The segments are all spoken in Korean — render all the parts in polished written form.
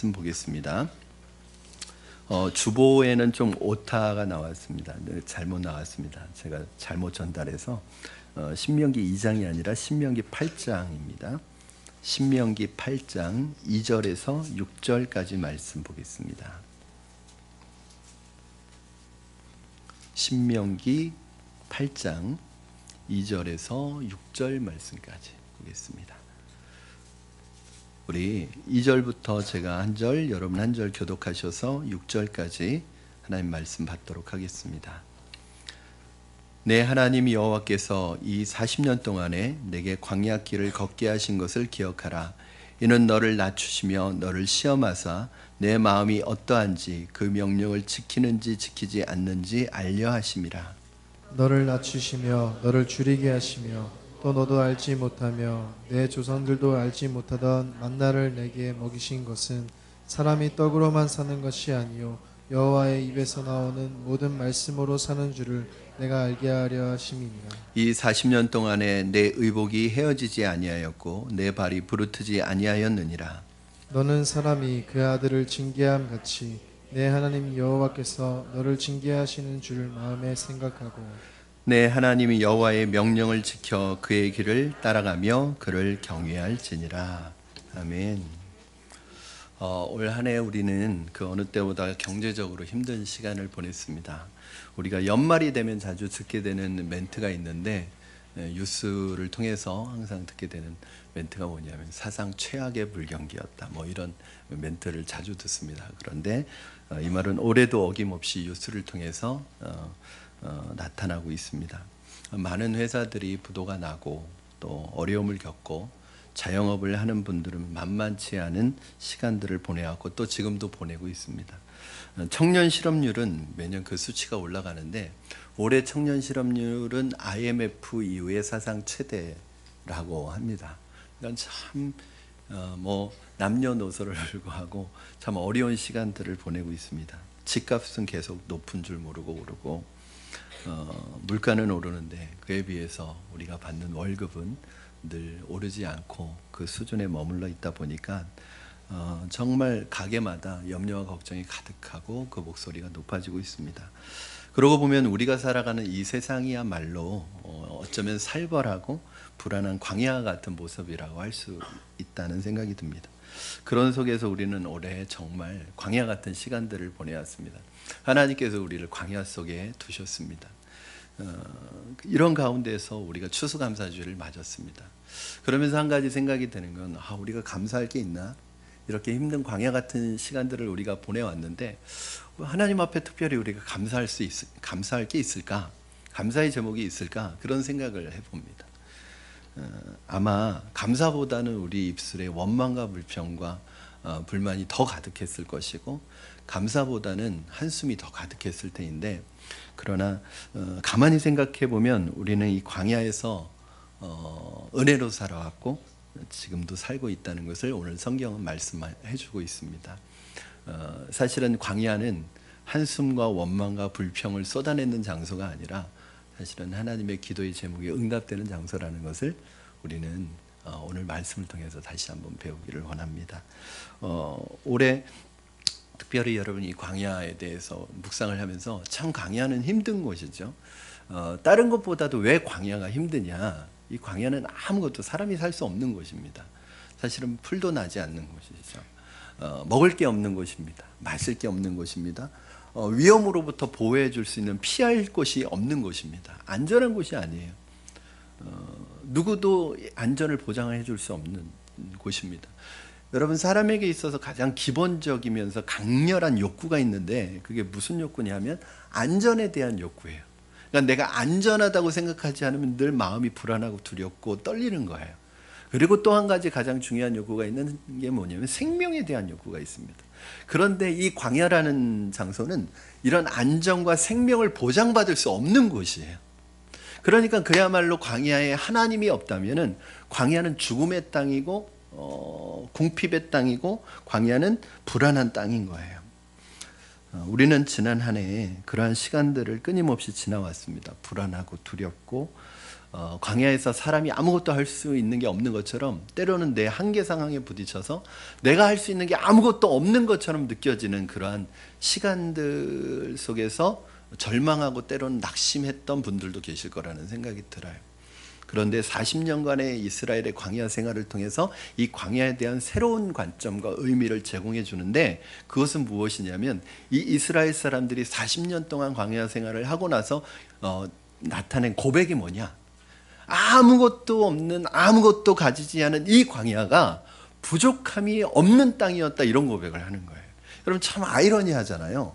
말씀 보겠습니다. 주보에는 좀 오타가 나왔습니다. 잘못 나왔습니다. 제가 잘못 전달해서 신명기 2장이 아니라 신명기 8장입니다. 신명기 8장 2절에서 6절까지 말씀 보겠습니다. 신명기 8장 2절에서 6절 말씀까지 보겠습니다. 우리 2절부터 제가 한 절, 여러분 한 절 교독하셔서 6절까지 하나님 말씀 받도록 하겠습니다. 내 하나님 여호와께서 이 40년 동안에 내게 광야 길을 걷게 하신 것을 기억하라. 이는 너를 낮추시며 너를 시험하사 내 마음이 어떠한지 그 명령을 지키는지 지키지 않는지 알려 하심이라. 너를 낮추시며 너를 줄이게 하시며 또 너도 알지 못하며 내 조상들도 알지 못하던 만나를 내게 먹이신 것은 사람이 떡으로만 사는 것이 아니요 여호와의 입에서 나오는 모든 말씀으로 사는 줄을 내가 알게 하려 하심이니라. 이 40년 동안에 내 의복이 헤어지지 아니하였고 내 발이 부르트지 아니하였느니라. 너는 사람이 그 아들을 징계함 같이 내 하나님 여호와께서 너를 징계하시는 줄 마음에 생각하고 내 하나님이 여호와의 명령을 지켜 그의 길을 따라가며 그를 경외할지니라. 아멘. 올 한 해 우리는 그 어느 때보다 경제적으로 힘든 시간을 보냈습니다. 우리가 연말이 되면 자주 듣게 되는 멘트가 있는데 뉴스를 통해서 항상 듣게 되는 멘트가 뭐냐면 사상 최악의 불경기였다. 뭐 이런 멘트를 자주 듣습니다. 그런데 이 말은 올해도 어김없이 뉴스를 통해서 나타나고 있습니다. 많은 회사들이 부도가 나고 또 어려움을 겪고 자영업을 하는 분들은 만만치 않은 시간들을 보내왔고 또 지금도 보내고 있습니다. 청년 실업률은 매년 그 수치가 올라가는데 올해 청년 실업률은 IMF 이후에 사상 최대라고 합니다. 그러니까 참 남녀노소를 불구하고 참 어려운 시간들을 보내고 있습니다. 집값은 계속 높은 줄 모르고 오르고 물가는 오르는데 그에 비해서 우리가 받는 월급은 늘 오르지 않고 그 수준에 머물러 있다 보니까 정말 가게마다 염려와 걱정이 가득하고 그 목소리가 높아지고 있습니다. 그러고 보면 우리가 살아가는 이 세상이야말로 어쩌면 살벌하고 불안한 광야 같은 모습이라고 할 수 있다는 생각이 듭니다. 그런 속에서 우리는 올해 정말 광야 같은 시간들을 보내왔습니다. 하나님께서 우리를 광야 속에 두셨습니다. 이런 가운데서 우리가 추수감사주를 맞았습니다. 그러면서 한 가지 생각이 드는 건 우리가 감사할 게 있나? 이렇게 힘든 광야 같은 시간들을 우리가 보내왔는데 하나님 앞에 특별히 우리가 감사할 게 있을까? 감사의 제목이 있을까? 그런 생각을 해봅니다. 아마 감사보다는 우리 입술에 원망과 불평과 불만이 더 가득했을 것이고 감사보다는 한숨이 더 가득했을 테인데 그러나 가만히 생각해 보면 우리는 이 광야에서 은혜로 살아왔고 지금도 살고 있다는 것을 오늘 성경은 말씀해 주고 있습니다. 사실은 광야는 한숨과 원망과 불평을 쏟아내는 장소가 아니라 사실은 하나님의 기도의 제목이 응답되는 장소라는 것을 우리는 오늘 말씀을 통해서 다시 한번 배우기를 원합니다. 올해 특별히 여러분이 광야에 대해서 묵상을 하면서 참 광야는 힘든 곳이죠. 다른 것보다도 왜 광야가 힘드냐? 이 광야는 아무것도 사람이 살 수 없는 곳입니다. 사실은 풀도 나지 않는 곳이죠. 먹을 게 없는 곳입니다. 마실 게 없는 곳입니다. 위험으로부터 보호해 줄 수 있는 피할 곳이 없는 곳입니다. 안전한 곳이 아니에요. 누구도 안전을 보장해 줄 수 없는 곳입니다. 여러분 사람에게 있어서 가장 기본적이면서 강렬한 욕구가 있는데 그게 무슨 욕구냐면 안전에 대한 욕구예요. 그러니까 내가 안전하다고 생각하지 않으면 늘 마음이 불안하고 두렵고 떨리는 거예요. 그리고 또 한 가지 가장 중요한 욕구가 있는 게 뭐냐면 생명에 대한 욕구가 있습니다. 그런데 이 광야라는 장소는 이런 안전과 생명을 보장받을 수 없는 곳이에요. 그러니까 그야말로 광야에 하나님이 없다면은 광야는 죽음의 땅이고 궁핍의 땅이고 광야는 불안한 땅인 거예요. 우리는 지난 한 해에 그러한 시간들을 끊임없이 지나왔습니다. 불안하고 두렵고 광야에서 사람이 아무것도 할 수 있는 게 없는 것처럼 때로는 내 한계 상황에 부딪혀서 내가 할 수 있는 게 아무것도 없는 것처럼 느껴지는 그러한 시간들 속에서 절망하고 때로는 낙심했던 분들도 계실 거라는 생각이 들어요. 그런데 40년간의 이스라엘의 광야 생활을 통해서 이 광야에 대한 새로운 관점과 의미를 제공해 주는데, 그것은 무엇이냐면 이 이스라엘 사람들이 40년 동안 광야 생활을 하고 나서 나타낸 고백이 뭐냐? 아무것도 없는, 아무것도 가지지 않은 이 광야가 부족함이 없는 땅이었다, 이런 고백을 하는 거예요. 여러분 참 아이러니하잖아요.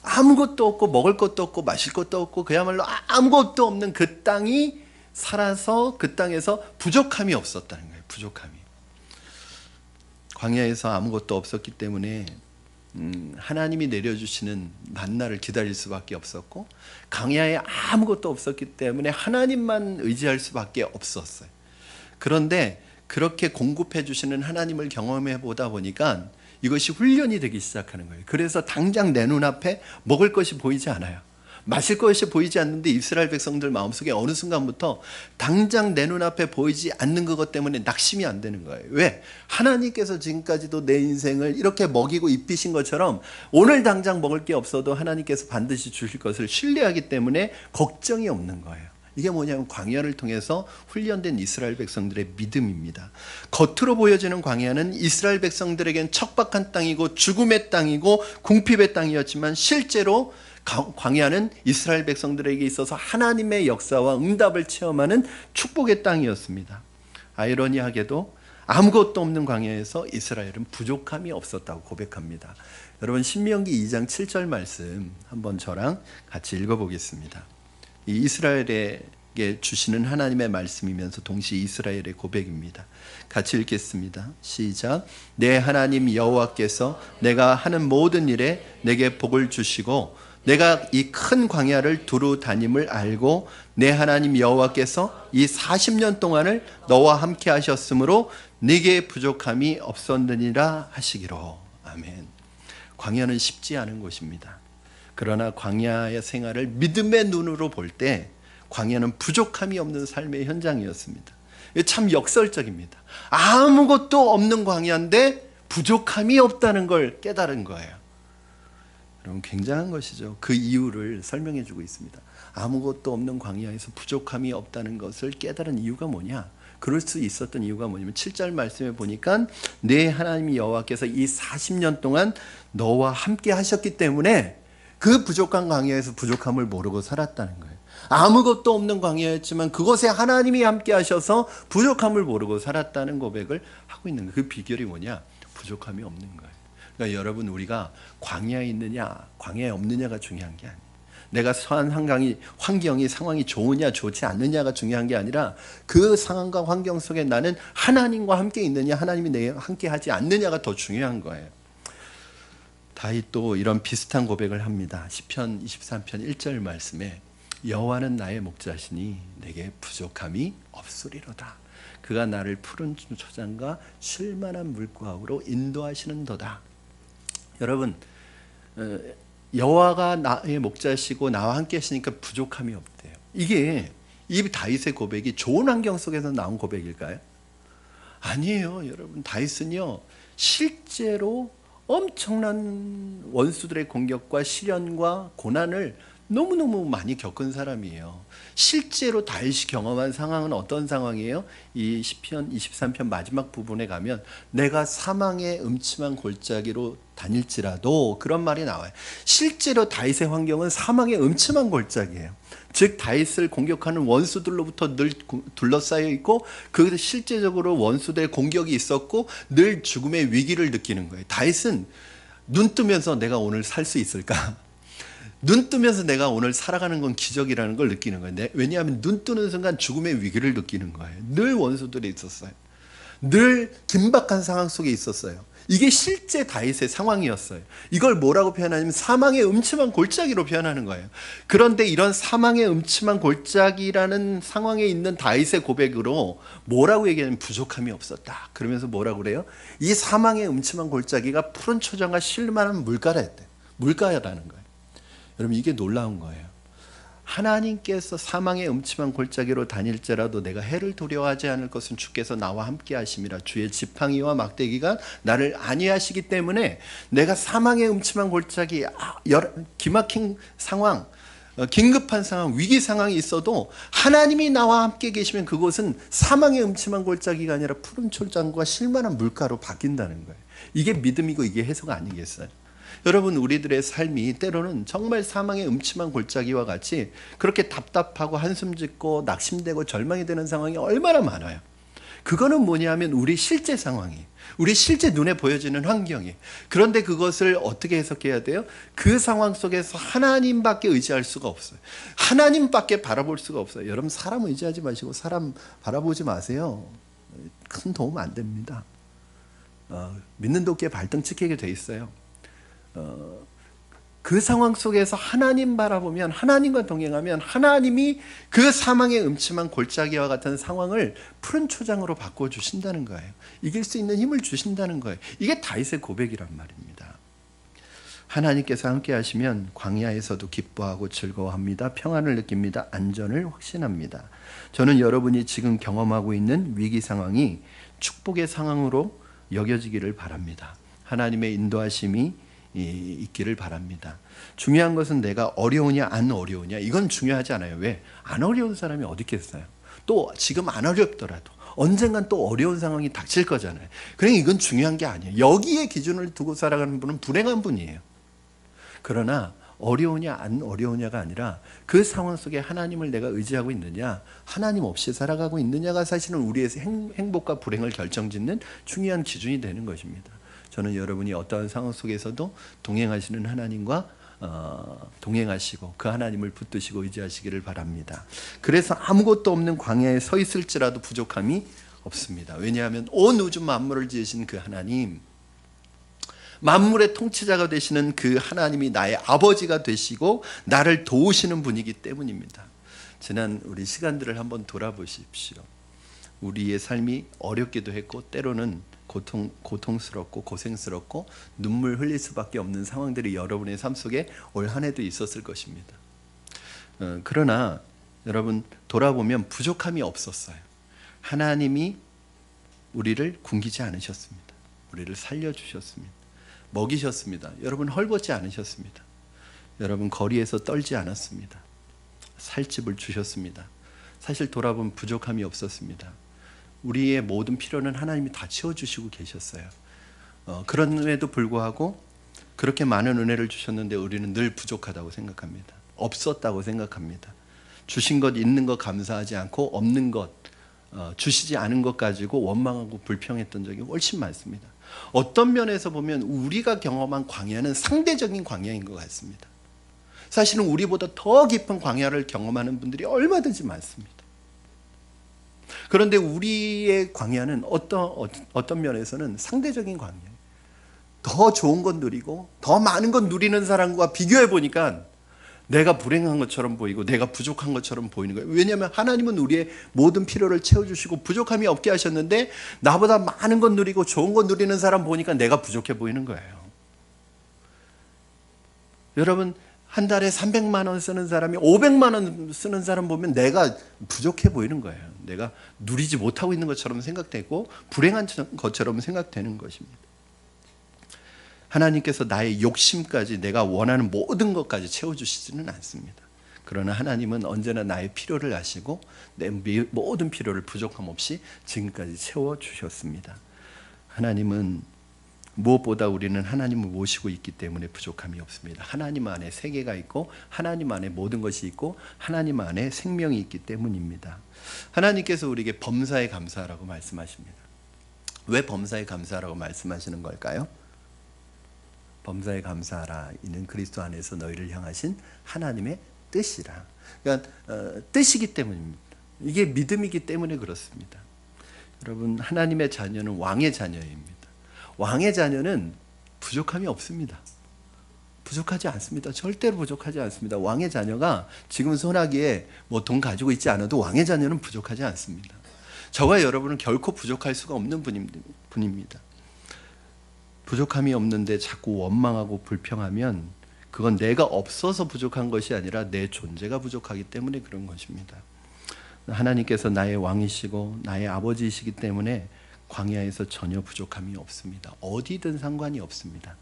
아무것도 없고 먹을 것도 없고 마실 것도 없고 그야말로 아무것도 없는 그 땅이 살아서 그 땅에서 부족함이 없었다는 거예요. 부족함이. 광야에서 아무것도 없었기 때문에 하나님이 내려주시는 만나를 기다릴 수밖에 없었고, 광야에 아무것도 없었기 때문에 하나님만 의지할 수밖에 없었어요. 그런데 그렇게 공급해 주시는 하나님을 경험해 보다 보니까 이것이 훈련이 되기 시작하는 거예요. 그래서 당장 내 눈앞에 먹을 것이 보이지 않아요. 마실 것이 보이지 않는데 이스라엘 백성들 마음속에 어느 순간부터 당장 내 눈앞에 보이지 않는 그것 때문에 낙심이 안 되는 거예요. 왜? 하나님께서 지금까지도 내 인생을 이렇게 먹이고 입히신 것처럼 오늘 당장 먹을 게 없어도 하나님께서 반드시 주실 것을 신뢰하기 때문에 걱정이 없는 거예요. 이게 뭐냐면 광야를 통해서 훈련된 이스라엘 백성들의 믿음입니다. 겉으로 보여지는 광야는 이스라엘 백성들에겐 척박한 땅이고 죽음의 땅이고 궁핍의 땅이었지만, 실제로 광야는 이스라엘 백성들에게 있어서 하나님의 역사와 응답을 체험하는 축복의 땅이었습니다. 아이러니하게도 아무것도 없는 광야에서 이스라엘은 부족함이 없었다고 고백합니다. 여러분 신명기 2장 7절 말씀 한번 저랑 같이 읽어보겠습니다. 이 이스라엘에게 주시는 하나님의 말씀이면서 동시에 이스라엘의 고백입니다. 같이 읽겠습니다. 시작. 내 하나님 여호와께서 내가 하는 모든 일에 내게 복을 주시고 내가 이 큰 광야를 두루 다님을 알고 내 하나님 여호와께서 이 40년 동안을 너와 함께 하셨으므로 네게 부족함이 없었느니라 하시기로. 아멘. 광야는 쉽지 않은 곳입니다. 그러나 광야의 생활을 믿음의 눈으로 볼 때 광야는 부족함이 없는 삶의 현장이었습니다. 참 역설적입니다. 아무것도 없는 광야인데 부족함이 없다는 걸 깨달은 거예요. 여러분 굉장한 것이죠. 그 이유를 설명해 주고 있습니다. 아무것도 없는 광야에서 부족함이 없다는 것을 깨달은 이유가 뭐냐? 그럴 수 있었던 이유가 뭐냐면 7절 말씀에 보니까 내 하나님 여호와께서 이 40년 동안 너와 함께 하셨기 때문에 그 부족한 광야에서 부족함을 모르고 살았다는 거예요. 아무것도 없는 광야였지만 그곳에 하나님이 함께 하셔서 부족함을 모르고 살았다는 고백을 하고 있는 거예요. 그 비결이 뭐냐? 부족함이 없는 거예요. 그러니까 여러분 우리가 광야에 있느냐 광야에 없느냐가 중요한 게 아니에요. 내가 처한 환경이 상황이 좋으냐 좋지 않느냐가 중요한 게 아니라 그 상황과 환경 속에 나는 하나님과 함께 있느냐 하나님이 내가 함께 하지 않느냐가 더 중요한 거예요. 다윗도 이런 비슷한 고백을 합니다. 시편 23편 1절 말씀에 여호와는 나의 목자시니 내게 부족함이 없으리로다. 그가 나를 푸른 초장과 쉴만한 물가으로 인도하시는도다. 여러분 여호와가 나의 목자시고 나와 함께 하시니까 부족함이 없대요. 이게 이 다윗의 고백이 좋은 환경 속에서 나온 고백일까요? 아니에요. 여러분 다윗은요 실제로 엄청난 원수들의 공격과 시련과 고난을 너무너무 많이 겪은 사람이에요. 실제로 다윗이 경험한 상황은 어떤 상황이에요? 이 시편 23편 마지막 부분에 가면 내가 사망의 음침한 골짜기로 다닐지라도 그런 말이 나와요. 실제로 다윗의 환경은 사망의 음침한 골짜기예요. 즉 다윗을 공격하는 원수들로부터 늘 둘러싸여 있고 그 실제적으로 원수들의 공격이 있었고 늘 죽음의 위기를 느끼는 거예요. 다윗은 눈 뜨면서 내가 오늘 살 수 있을까? 눈 뜨면서 내가 오늘 살아가는 건 기적이라는 걸 느끼는 거예요. 왜냐하면 눈 뜨는 순간 죽음의 위기를 느끼는 거예요. 늘 원수들이 있었어요. 늘 긴박한 상황 속에 있었어요. 이게 실제 다윗의 상황이었어요. 이걸 뭐라고 표현하냐면 사망의 음침한 골짜기로 표현하는 거예요. 그런데 이런 사망의 음침한 골짜기라는 상황에 있는 다윗의 고백으로 뭐라고 얘기하냐면 부족함이 없었다. 그러면서 뭐라고 그래요? 이 사망의 음침한 골짜기가 푸른 초장과 쉴만한 물가라는 거예요. 여러분 이게 놀라운 거예요. 하나님께서 사망의 음침한 골짜기로 다닐지라도 내가 해를 두려워하지 않을 것은 주께서 나와 함께 하심이라. 주의 지팡이와 막대기가 나를 안위하시기 때문에 내가 사망의 음침한 골짜기, 기막힌 상황, 긴급한 상황, 위기 상황이 있어도 하나님이 나와 함께 계시면 그곳은 사망의 음침한 골짜기가 아니라 푸른 초장과 실만한 물가로 바뀐다는 거예요. 이게 믿음이고 이게 해석 아니겠어요? 여러분, 우리들의 삶이 때로는 정말 사망의 음침한 골짜기와 같이 그렇게 답답하고 한숨 짓고 낙심되고 절망이 되는 상황이 얼마나 많아요. 그거는 뭐냐면 우리 실제 상황이, 우리 실제 눈에 보여지는 환경이. 그런데 그것을 어떻게 해석해야 돼요? 그 상황 속에서 하나님밖에 의지할 수가 없어요. 하나님밖에 바라볼 수가 없어요. 여러분, 사람 의지하지 마시고 사람 바라보지 마세요. 큰 도움 안 됩니다. 믿는 도끼에 발등 찍히게 돼 있어요. 그 상황 속에서 하나님 바라보면, 하나님과 동행하면 하나님이 그 사망의 음침한 골짜기와 같은 상황을 푸른 초장으로 바꿔주신다는 거예요. 이길 수 있는 힘을 주신다는 거예요. 이게 다윗의 고백이란 말입니다. 하나님께서 함께 하시면 광야에서도 기뻐하고 즐거워합니다. 평안을 느낍니다. 안전을 확신합니다. 저는 여러분이 지금 경험하고 있는 위기 상황이 축복의 상황으로 여겨지기를 바랍니다. 하나님의 인도하심이 있기를 바랍니다. 중요한 것은 내가 어려우냐 안 어려우냐, 이건 중요하지 않아요. 왜? 안 어려운 사람이 어디 있겠어요? 또 지금 안 어렵더라도 언젠간 또 어려운 상황이 닥칠 거잖아요. 그러니까 이건 중요한 게 아니에요. 여기에 기준을 두고 살아가는 분은 불행한 분이에요. 그러나 어려우냐 안 어려우냐가 아니라 그 상황 속에 하나님을 내가 의지하고 있느냐, 하나님 없이 살아가고 있느냐가 사실은 우리의 행복과 불행을 결정짓는 중요한 기준이 되는 것입니다. 저는 여러분이 어떠한 상황 속에서도 동행하시는 하나님과 동행하시고 그 하나님을 붙드시고 의지하시기를 바랍니다. 그래서 아무것도 없는 광야에 서 있을지라도 부족함이 없습니다. 왜냐하면 온 우주 만물을 지으신 그 하나님, 만물의 통치자가 되시는 그 하나님이 나의 아버지가 되시고 나를 도우시는 분이기 때문입니다. 지난 우리 시간들을 한번 돌아보십시오. 우리의 삶이 어렵기도 했고 때로는 고통스럽고 고생스럽고 눈물 흘릴 수밖에 없는 상황들이 여러분의 삶 속에 올 한 해도 있었을 것입니다. 그러나 여러분, 돌아보면 부족함이 없었어요. 하나님이 우리를 굶기지 않으셨습니다. 우리를 살려주셨습니다. 먹이셨습니다. 여러분, 헐벗지 않으셨습니다. 여러분, 거리에서 떨지 않았습니다. 살 집을 주셨습니다. 사실 돌아보면 부족함이 없었습니다. 우리의 모든 필요는 하나님이 다 채워주시고 계셨어요. 그럼에도 불구하고 그렇게 많은 은혜를 주셨는데 우리는 늘 부족하다고 생각합니다. 없었다고 생각합니다. 주신 것, 있는 것 감사하지 않고 없는 것, 주시지 않은 것 가지고 원망하고 불평했던 적이 훨씬 많습니다. 어떤 면에서 보면 우리가 경험한 광야는 상대적인 광야인 것 같습니다. 사실은 우리보다 더 깊은 광야를 경험하는 분들이 얼마든지 많습니다. 그런데 우리의 광야는 어떤 면에서는 상대적인 광야예요. 더 좋은 건 누리고 더 많은 건 누리는 사람과 비교해 보니까 내가 불행한 것처럼 보이고 내가 부족한 것처럼 보이는 거예요. 왜냐하면 하나님은 우리의 모든 필요를 채워주시고 부족함이 없게 하셨는데 나보다 많은 건 누리고 좋은 건 누리는 사람 보니까 내가 부족해 보이는 거예요. 여러분, 한 달에 300만 원 쓰는 사람이 500만 원 쓰는 사람 보면 내가 부족해 보이는 거예요. 내가 누리지 못하고 있는 것처럼 생각되고 불행한 것처럼 생각되는 것입니다. 하나님께서 나의 욕심까지, 내가 원하는 모든 것까지 채워주시지는 않습니다. 그러나 하나님은 언제나 나의 필요를 아시고 내 모든 필요를 부족함 없이 지금까지 채워주셨습니다. 하나님은 무엇보다 우리는 하나님을 모시고 있기 때문에 부족함이 없습니다. 하나님 안에 세계가 있고 하나님 안에 모든 것이 있고 하나님 안에 생명이 있기 때문입니다. 하나님께서 우리에게 범사에 감사하라고 말씀하십니다. 왜 범사에 감사하라고 말씀하시는 걸까요? 범사에 감사하라. 이는 그리스도 안에서 너희를 향하신 하나님의 뜻이라. 그러니까 뜻이기 때문입니다. 이게 믿음이기 때문에 그렇습니다. 여러분, 하나님의 자녀는 왕의 자녀입니다. 왕의 자녀는 부족함이 없습니다. 부족하지 않습니다. 절대로 부족하지 않습니다. 왕의 자녀가 지금 소나기에 뭐 돈 가지고 있지 않아도 왕의 자녀는 부족하지 않습니다. 저와 여러분은 결코 부족할 수가 없는 분입니다. 부족함이 없는데 자꾸 원망하고 불평하면 그건 내가 없어서 부족한 것이 아니라 내 존재가 부족하기 때문에 그런 것입니다. 하나님께서 나의 왕이시고 나의 아버지이시기 때문에 광야에서 전혀 부족함이 없습니다. 어디든 상관이 없습니다.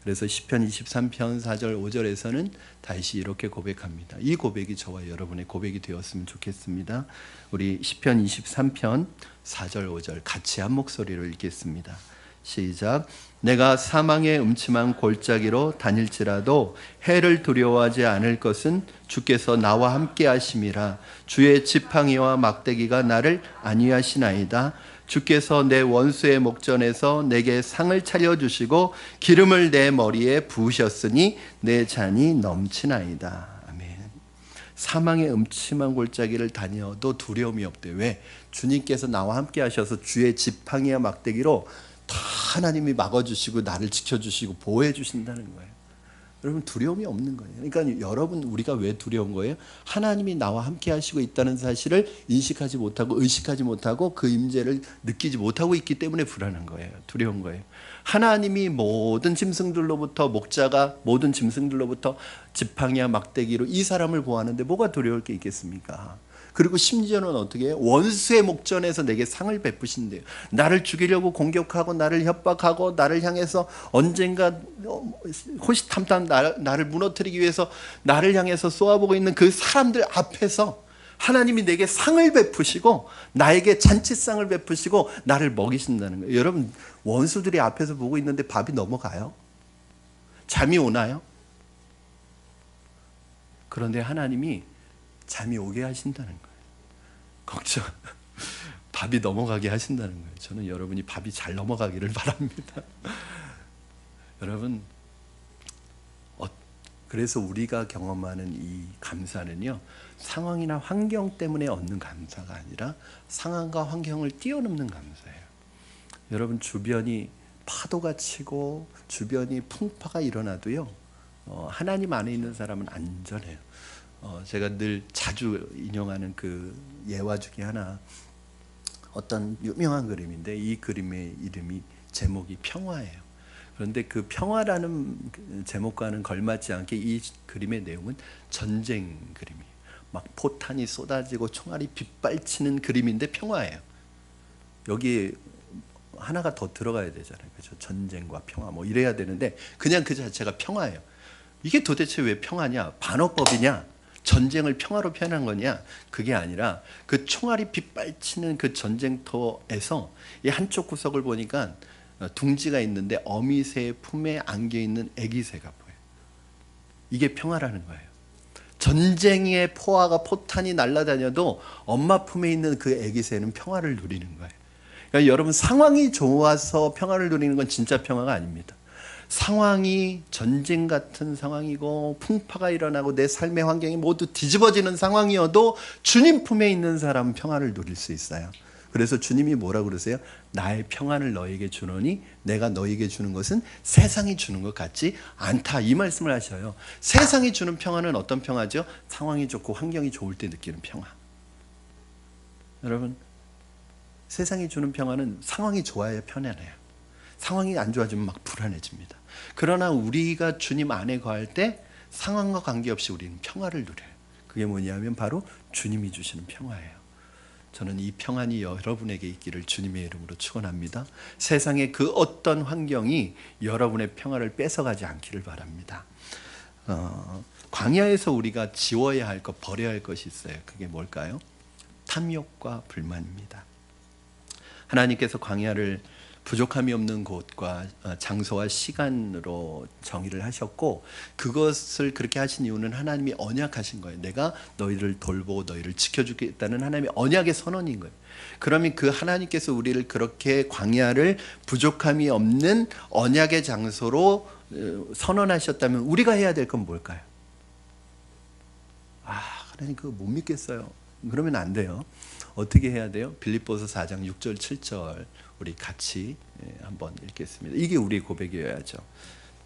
그래서 시편 23편 4절 5절에서는 다시 이렇게 고백합니다. 이 고백이 저와 여러분의 고백이 되었으면 좋겠습니다. 우리 시편 23편 4절 5절 같이 한 목소리로 읽겠습니다. 시작. 내가 사망의 음침한 골짜기로 다닐지라도 해를 두려워하지 않을 것은 주께서 나와 함께 하심이라. 주의 지팡이와 막대기가 나를 안위하시나이다. 주께서 내 원수의 목전에서 내게 상을 차려주시고 기름을 내 머리에 부으셨으니 내 잔이 넘치나이다. 아멘. 사망의 음침한 골짜기를 다녀도 두려움이 없대. 왜? 주님께서 나와 함께 하셔서 주의 지팡이와 막대기로 다 하나님이 막아주시고 나를 지켜주시고 보호해 주신다는 거예요. 여러분 두려움이 없는 거예요. 그러니까 여러분 우리가 왜 두려운 거예요? 하나님이 나와 함께 하시고 있다는 사실을 인식하지 못하고 의식하지 못하고 그 임재를 느끼지 못하고 있기 때문에 불안한 거예요. 두려운 거예요. 하나님이 모든 짐승들로부터 목자가 모든 짐승들로부터 지팡이와 막대기로 이 사람을 보호하는데 뭐가 두려울 게 있겠습니까? 그리고 심지어는 어떻게 해요? 원수의 목전에서 내게 상을 베푸신대요. 나를 죽이려고 공격하고 나를 협박하고 나를 향해서 언젠가 호시탐탐 나를 무너뜨리기 위해서 나를 향해서 쏘아보고 있는 그 사람들 앞에서 하나님이 내게 상을 베푸시고 나에게 잔치상을 베푸시고 나를 먹이신다는 거예요. 여러분 원수들이 앞에서 보고 있는데 밥이 넘어가요? 잠이 오나요? 그런데 하나님이 잠이 오게 하신다는 거예요. 걱정, 밥이 넘어가게 하신다는 거예요. 저는 여러분이 밥이 잘 넘어가기를 바랍니다. 여러분, 그래서 우리가 경험하는 이 감사는요, 상황이나 환경 때문에 얻는 감사가 아니라 상황과 환경을 뛰어넘는 감사예요. 여러분 주변이 파도가 치고 주변이 풍파가 일어나도요, 하나님 안에 있는 사람은 안전해요. 제가 늘 자주 인용하는 그 예화 중에 하나, 어떤 유명한 그림인데 이 그림의 이름이 제목이 평화예요. 그런데 그 평화라는 제목과는 걸맞지 않게 이 그림의 내용은 전쟁 그림이에요. 막 포탄이 쏟아지고 총알이 빗발치는 그림인데 평화예요. 여기 하나가 더 들어가야 되잖아요. 그렇죠? 전쟁과 평화 뭐 이래야 되는데 그냥 그 자체가 평화예요. 이게 도대체 왜 평화냐? 반어법이냐? 전쟁을 평화로 표현한 거냐? 그게 아니라 그 총알이 빗발치는 그 전쟁터에서 이 한쪽 구석을 보니까 둥지가 있는데 어미새의 품에 안겨있는 아기새가 보여요. 이게 평화라는 거예요. 전쟁의 포화가 포탄이 날아다녀도 엄마 품에 있는 그 아기새는 평화를 누리는 거예요. 그러니까 여러분 상황이 좋아서 평화를 누리는 건 진짜 평화가 아닙니다. 상황이 전쟁 같은 상황이고 풍파가 일어나고 내 삶의 환경이 모두 뒤집어지는 상황이어도 주님 품에 있는 사람은 평화를 누릴 수 있어요. 그래서 주님이 뭐라고 그러세요? 나의 평안을 너에게 주노니 내가 너에게 주는 것은 세상이 주는 것 같지 않다, 이 말씀을 하셔요. 세상이 주는 평안은 어떤 평화죠? 상황이 좋고 환경이 좋을 때 느끼는 평화. 여러분 세상이 주는 평안은 상황이 좋아야 편안해요. 상황이 안 좋아지면 막 불안해집니다. 그러나 우리가 주님 안에 거할 때 상황과 관계없이 우리는 평화를 누려요. 그게 뭐냐면 바로 주님이 주시는 평화예요. 저는 이 평안이 여러분에게 있기를 주님의 이름으로 축원합니다. 세상의 그 어떤 환경이 여러분의 평화를 뺏어가지 않기를 바랍니다. 광야에서 우리가 지워야 할 것, 버려야 할 것이 있어요. 그게 뭘까요? 탐욕과 불만입니다. 하나님께서 광야를 부족함이 없는 곳과 장소와 시간으로 정의를 하셨고, 그것을 그렇게 하신 이유는 하나님이 언약하신 거예요. 내가 너희를 돌보고 너희를 지켜주겠다는 하나님의 언약의 선언인 거예요. 그러면 그 하나님께서 우리를 그렇게 광야를 부족함이 없는 언약의 장소로 선언하셨다면 우리가 해야 될 건 뭘까요? 하나님 그거 못 믿겠어요. 그러면 안 돼요. 어떻게 해야 돼요? 빌립보서 4장 6절 7절 우리 같이 한번 읽겠습니다. 이게 우리의 고백이어야죠.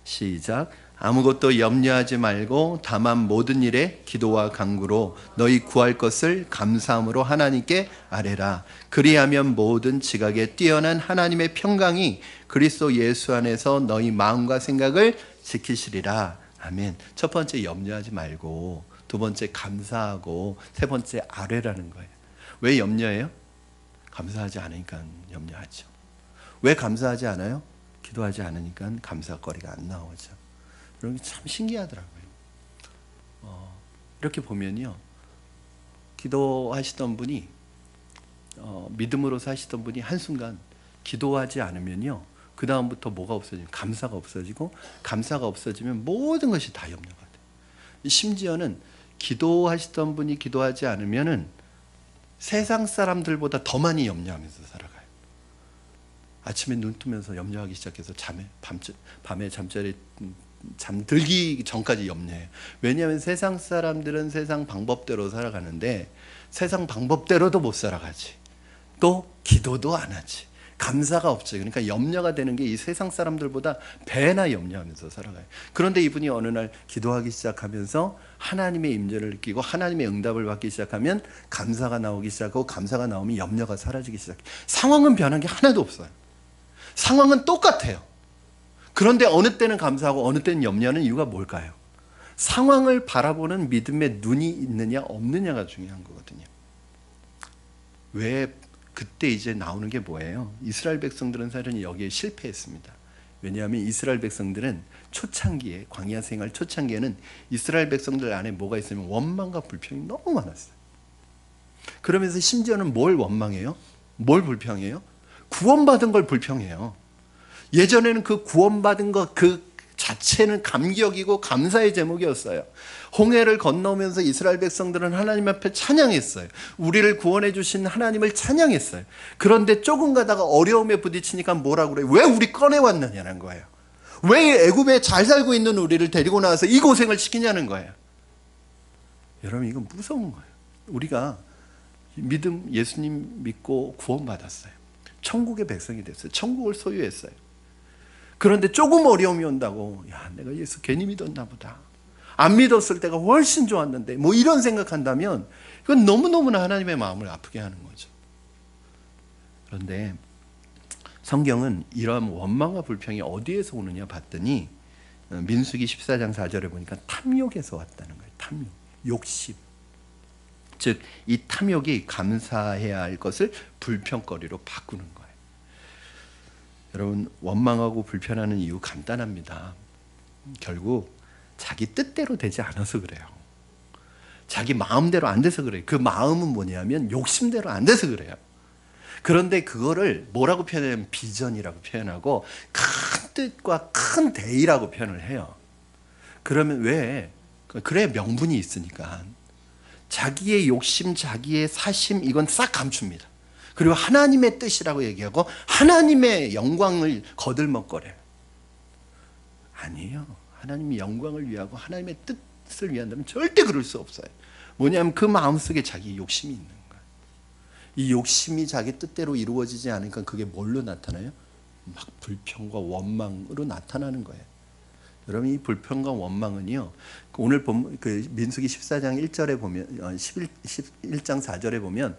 시작. 아무것도 염려하지 말고 다만 모든 일에 기도와 간구로 너희 구할 것을 감사함으로 하나님께 아뢰라. 그리하면 모든 지각에 뛰어난 하나님의 평강이 그리스도 예수 안에서 너희 마음과 생각을 지키시리라. 아멘. 첫 번째 염려하지 말고 두 번째 감사하고 세 번째 아뢰라는 거예요. 왜 염려해요? 감사하지 않으니까 염려하죠. 왜 감사하지 않아요? 기도하지 않으니까 감사거리가 안 나오죠. 그런 게 참 신기하더라고요. 이렇게 보면요, 기도하시던 분이 믿음으로 사시던 분이 한순간 기도하지 않으면요, 그 다음부터 뭐가 없어지면 감사가 없어지고, 감사가 없어지면 모든 것이 다 염려가 돼요. 심지어는 기도하시던 분이 기도하지 않으면은 세상 사람들보다 더 많이 염려하면서 살아가요. 아침에 눈 뜨면서 염려하기 시작해서 밤에 잠자리 잠들기 전까지 염려해요. 왜냐하면 세상 사람들은 세상 방법대로 살아가는데 세상 방법대로도 못 살아가지. 또 기도도 안 하지. 감사가 없죠. 그러니까 염려가 되는 게 이 세상 사람들보다 배나 염려하면서 살아가요. 그런데 이분이 어느 날 기도하기 시작하면서 하나님의 임재를 느끼고 하나님의 응답을 받기 시작하면 감사가 나오기 시작하고, 감사가 나오면 염려가 사라지기 시작해요. 상황은 변한 게 하나도 없어요. 상황은 똑같아요. 그런데 어느 때는 감사하고 어느 때는 염려하는 이유가 뭘까요? 상황을 바라보는 믿음의 눈이 있느냐 없느냐가 중요한 거거든요. 왜 그때 이제 나오는 게 뭐예요? 이스라엘 백성들은 사실은 여기에 실패했습니다. 왜냐하면 이스라엘 백성들은 초창기에, 광야 생활 초창기에는 이스라엘 백성들 안에 뭐가 있으면 원망과 불평이 너무 많았어요. 그러면서 심지어는 뭘 원망해요? 뭘 불평해요? 구원받은 걸 불평해요. 예전에는 그 구원받은 것 그 자체는 감격이고 감사의 제목이었어요. 홍해를 건너오면서 이스라엘 백성들은 하나님 앞에 찬양했어요. 우리를 구원해 주신 하나님을 찬양했어요. 그런데 조금 가다가 어려움에 부딪히니까 뭐라고 그래요? 왜 우리 꺼내왔느냐는 거예요. 왜 애굽에 잘 살고 있는 우리를 데리고 나와서 이 고생을 시키냐는 거예요. 여러분, 이건 무서운 거예요. 우리가 믿음, 예수님 믿고 구원받았어요. 천국의 백성이 됐어요. 천국을 소유했어요. 그런데 조금 어려움이 온다고, 야, 내가 예수 괜히 믿었나 보다. 안 믿었을 때가 훨씬 좋았는데, 뭐 이런 생각한다면 이건 너무너무나 하나님의 마음을 아프게 하는 거죠. 그런데 성경은 이러한 원망과 불평이 어디에서 오느냐 봤더니 민수기 14장 4절에 보니까 탐욕에서 왔다는 거예요. 탐욕, 욕심. 즉 이 탐욕이 감사해야 할 것을 불평거리로 바꾸는 거예요. 여러분, 원망하고 불평하는 이유 간단합니다. 결국 자기 뜻대로 되지 않아서 그래요. 자기 마음대로 안 돼서 그래요. 그 마음은 뭐냐면 욕심대로 안 돼서 그래요. 그런데 그거를 뭐라고 표현하냐면 비전이라고 표현하고 큰 뜻과 큰 대의라고 표현을 해요. 그러면 왜? 그래야 명분이 있으니까. 자기의 욕심, 자기의 사심, 이건 싹 감춥니다. 그리고 하나님의 뜻이라고 얘기하고 하나님의 영광을 거들먹거려요. 아니에요. 하나님의 영광을 위하고 하나님의 뜻을 위한다면 절대 그럴 수 없어요. 뭐냐면 그 마음속에 자기 욕심이 있는 거예요. 이 욕심이 자기 뜻대로 이루어지지 않으니까 그게 뭘로 나타나요? 막 불평과 원망으로 나타나는 거예요. 여러분, 이 불평과 원망은요, 오늘 본 그 민수기 14장 1절에 보면 11장 4절에 보면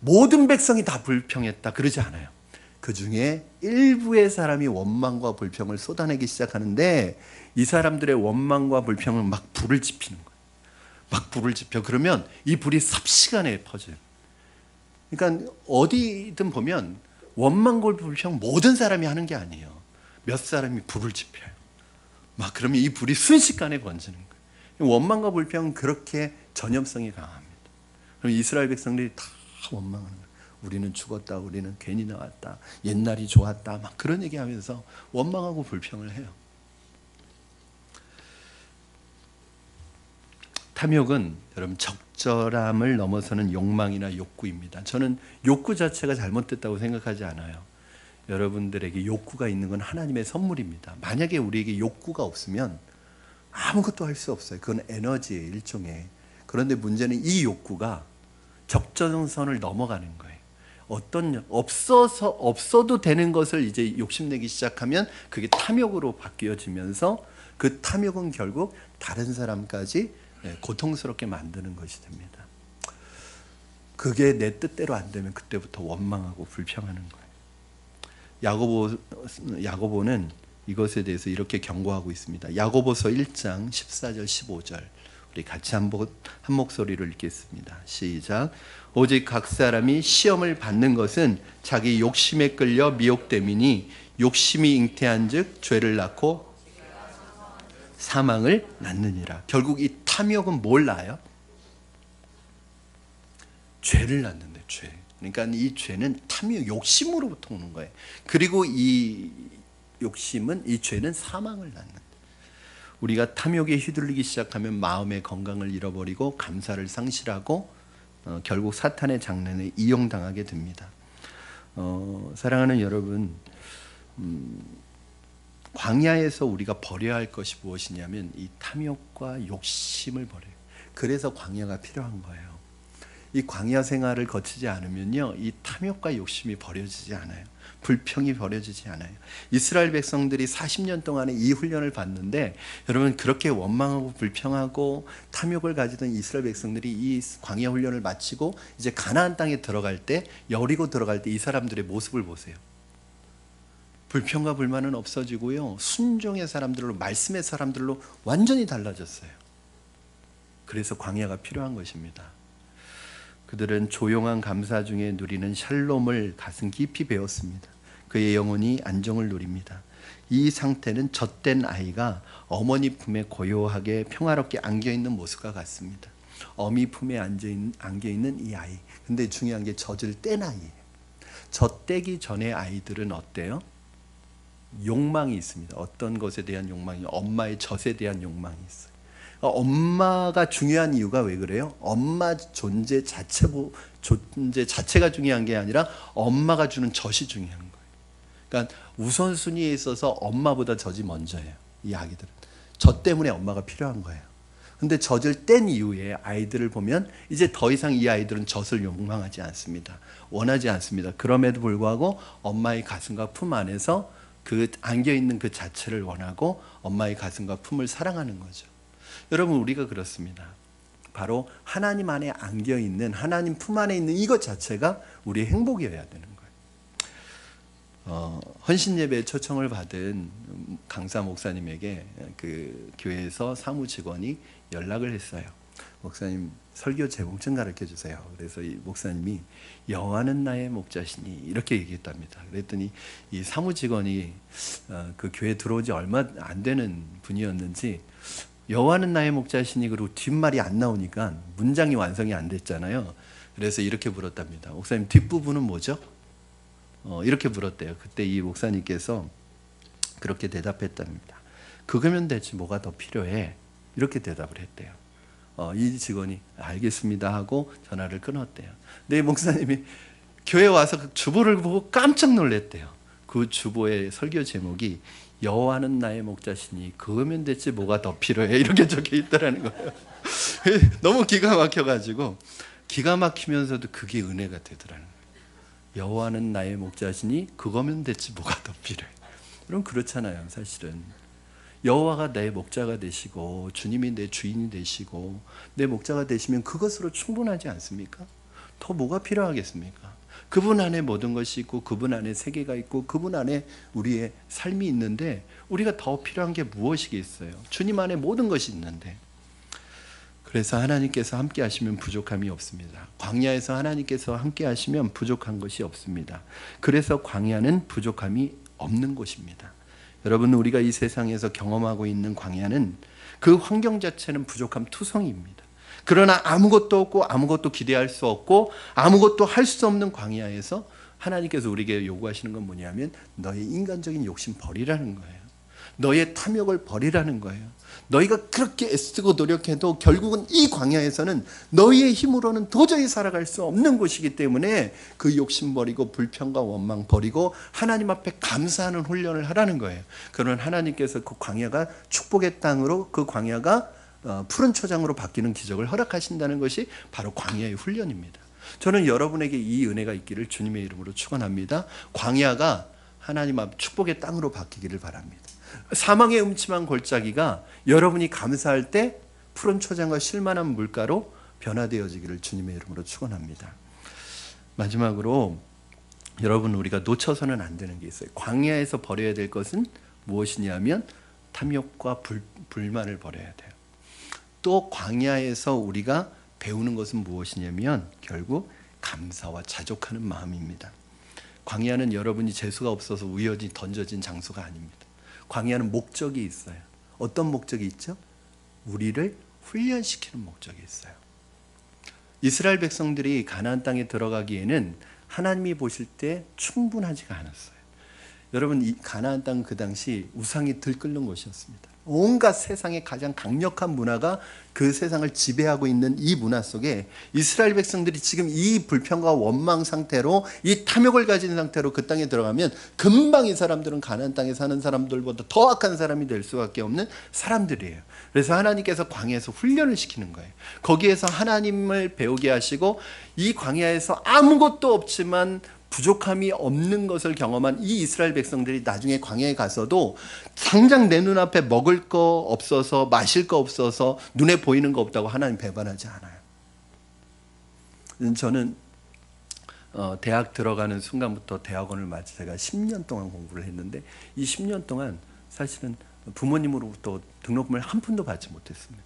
모든 백성이 다 불평했다 그러지 않아요. 그 중에 일부의 사람이 원망과 불평을 쏟아내기 시작하는데 이 사람들의 원망과 불평은 막 불을 지피는 거예요. 막 불을 지펴. 그러면 이 불이 삽시간에 퍼져요. 그러니까 어디든 보면 원망과 불평 모든 사람이 하는 게 아니에요. 몇 사람이 불을 지펴요. 막 그러면 이 불이 순식간에 번지는 거예요. 원망과 불평은 그렇게 전염성이 강합니다. 그럼 이스라엘 백성들이 다 원망하는 거예요. 우리는 죽었다, 우리는 괜히 나왔다, 옛날이 좋았다, 막 그런 얘기하면서 원망하고 불평을 해요. 탐욕은 여러분 적절함을 넘어서는 욕망이나 욕구입니다. 저는 욕구 자체가 잘못됐다고 생각하지 않아요. 여러분들에게 욕구가 있는 건 하나님의 선물입니다. 만약에 우리에게 욕구가 없으면 아무것도 할 수 없어요. 그건 에너지의 일종의. 그런데 문제는 이 욕구가 적정선을 넘어가는 거예요. 없어도 되는 것을 이제 욕심내기 시작하면 그게 탐욕으로 바뀌어지면서 그 탐욕은 결국 다른 사람까지 고통스럽게 만드는 것이 됩니다. 그게 내 뜻대로 안 되면 그때부터 원망하고 불평하는 거예요. 야고보는 이것에 대해서 이렇게 경고하고 있습니다. 야고보서 1장 14절 15절 우리 같이 한 목소리로 읽겠습니다. 시작. 오직 각 사람이 시험을 받는 것은 자기 욕심에 끌려 미혹됨이니 욕심이 잉태한즉 죄를 낳고 사망을 낳느니라. 결국 이 탐욕은 뭘 낳아요? 죄를 낳는데, 죄. 그러니까 이 죄는 탐욕, 욕심으로부터 오는 거예요. 그리고 이 욕심은, 이 죄는 사망을 낳는다. 우리가 탐욕에 휘둘리기 시작하면 마음의 건강을 잃어버리고 감사를 상실하고 결국 사탄의 장난에 이용당하게 됩니다. 사랑하는 여러분, 광야에서 우리가 버려야 할 것이 무엇이냐면 이 탐욕과 욕심을 버려요. 그래서 광야가 필요한 거예요. 이 광야 생활을 거치지 않으면요, 이 탐욕과 욕심이 버려지지 않아요. 불평이 버려지지 않아요. 이스라엘 백성들이 40년 동안에 이 훈련을 받는데, 여러분 그렇게 원망하고 불평하고 탐욕을 가지던 이스라엘 백성들이 이 광야 훈련을 마치고 이제 가나안 땅에 들어갈 때, 여리고 들어갈 때 이 사람들의 모습을 보세요. 불평과 불만은 없어지고요, 순종의 사람들로, 말씀의 사람들로 완전히 달라졌어요. 그래서 광야가 필요한 것입니다. 그들은 조용한 감사 중에 누리는 샬롬을 가슴 깊이 배웠습니다. 그의 영혼이 안정을 누립니다. 이 상태는 젖된 아이가 어머니 품에 고요하게 평화롭게 안겨있는 모습과 같습니다. 어미 품에 안겨있는 이 아이. 근데 중요한 게 젖을 뗀 아이예요. 젖대기 전의 아이들은 어때요? 욕망이 있습니다. 어떤 것에 대한 욕망이, 엄마의 젖에 대한 욕망이 있어요. 엄마가 중요한 이유가 왜 그래요? 엄마 존재 자체가 중요한 게 아니라 엄마가 주는 젖이 중요한 거예요. 그러니까 우선순위에 있어서 엄마보다 젖이 먼저예요. 이 아기들은 젖 때문에 엄마가 필요한 거예요. 근데 젖을 뗀 이후에 아이들을 보면 이제 더 이상 이 아이들은 젖을 욕망하지 않습니다. 원하지 않습니다. 그럼에도 불구하고 엄마의 가슴과 품 안에서 그 안겨있는 그 자체를 원하고 엄마의 가슴과 품을 사랑하는 거죠. 여러분, 우리가 그렇습니다. 바로 하나님 안에 안겨있는, 하나님 품 안에 있는 이것 자체가 우리의 행복이어야 되는 거예요. 헌신예배에 초청을 받은 강사 목사님에게 그 교회에서 사무직원이 연락을 했어요. 목사님, 설교 제목 좀 가르쳐 주세요. 그래서 이 목사님이 여호와는 나의 목자시니 이렇게 얘기했답니다. 그랬더니 이 사무직원이 그 교회에 들어온 지 얼마 안 되는 분이었는지, 여호와는 나의 목자시니 그리고 뒷말이 안 나오니까 문장이 완성이 안 됐잖아요. 그래서 이렇게 물었답니다. 목사님, 뒷부분은 뭐죠? 이렇게 물었대요. 그때 이 목사님께서 그렇게 대답했답니다. 그거면 되지 뭐가 더 필요해? 이렇게 대답을 했대요. 이 직원이 알겠습니다 하고 전화를 끊었대요. 근데 이 목사님이 교회 와서 그 주보를 보고 깜짝 놀랐대요. 그 주보의 설교 제목이 여호와는 나의 목자시니 그거면 됐지 뭐가 더 필요해, 이렇게 적혀 있더라는 거예요. 너무 기가 막혀가지고, 기가 막히면서도 그게 은혜가 되더라는 거예요. 여호와는 나의 목자시니 그거면 됐지 뭐가 더 필요해. 그럼 그렇잖아요. 사실은 여호와가 내 목자가 되시고 주님이 내 주인이 되시고 내 목자가 되시면 그것으로 충분하지 않습니까? 더 뭐가 필요하겠습니까? 그분 안에 모든 것이 있고 그분 안에 세계가 있고 그분 안에 우리의 삶이 있는데, 우리가 더 필요한 게 무엇이겠어요? 주님 안에 모든 것이 있는데. 그래서 하나님께서 함께 하시면 부족함이 없습니다. 광야에서 하나님께서 함께 하시면 부족한 것이 없습니다. 그래서 광야는 부족함이 없는 곳입니다. 여러분, 우리가 이 세상에서 경험하고 있는 광야는 그 환경 자체는 부족함 투성이입니다. 그러나 아무것도 없고 아무것도 기대할 수 없고 아무것도 할 수 없는 광야에서 하나님께서 우리에게 요구하시는 건 뭐냐면 너의 인간적인 욕심 버리라는 거예요. 너의 탐욕을 버리라는 거예요. 너희가 그렇게 애쓰고 노력해도 결국은 이 광야에서는 너희의 힘으로는 도저히 살아갈 수 없는 곳이기 때문에 그 욕심 버리고 불평과 원망 버리고 하나님 앞에 감사하는 훈련을 하라는 거예요. 그러면 하나님께서 그 광야가 축복의 땅으로, 그 광야가 푸른 초장으로 바뀌는 기적을 허락하신다는 것이 바로 광야의 훈련입니다. 저는 여러분에게 이 은혜가 있기를 주님의 이름으로 축원합니다. 광야가 하나님 앞 축복의 땅으로 바뀌기를 바랍니다. 사망의 음침한 골짜기가 여러분이 감사할 때 푸른 초장과 쉴만한 물가로 변화되어지기를 주님의 이름으로 축원합니다. 마지막으로 여러분, 우리가 놓쳐서는 안 되는 게 있어요. 광야에서 버려야 될 것은 무엇이냐면 탐욕과 불만을 버려야 돼요. 또 광야에서 우리가 배우는 것은 무엇이냐면 결국 감사와 자족하는 마음입니다. 광야는 여러분이 재수가 없어서 우연히 던져진 장소가 아닙니다. 광야는 목적이 있어요. 어떤 목적이 있죠? 우리를 훈련시키는 목적이 있어요. 이스라엘 백성들이 가나안 땅에 들어가기에는 하나님이 보실 때 충분하지가 않았어요. 여러분, 이 가나안 땅 그 당시 우상이 들끓는 곳이었습니다. 온갖 세상의 가장 강력한 문화가 그 세상을 지배하고 있는 이 문화 속에 이스라엘 백성들이 지금 이 불평과 원망 상태로 이 탐욕을 가진 상태로 그 땅에 들어가면 금방 이 사람들은 가나안 땅에 사는 사람들보다 더 악한 사람이 될 수밖에 없는 사람들이에요. 그래서 하나님께서 광야에서 훈련을 시키는 거예요. 거기에서 하나님을 배우게 하시고 이 광야에서 아무것도 없지만 부족함이 없는 것을 경험한 이 이스라엘 백성들이 나중에 광야에 가서도 당장 내 눈앞에 먹을 거 없어서 마실 거 없어서 눈에 보이는 거 없다고 하나님 배반하지 않아요. 저는 대학 들어가는 순간부터 대학원을 마치 제가 10년 동안 공부를 했는데 이 10년 동안 사실은 부모님으로부터 등록금을 한 푼도 받지 못했습니다.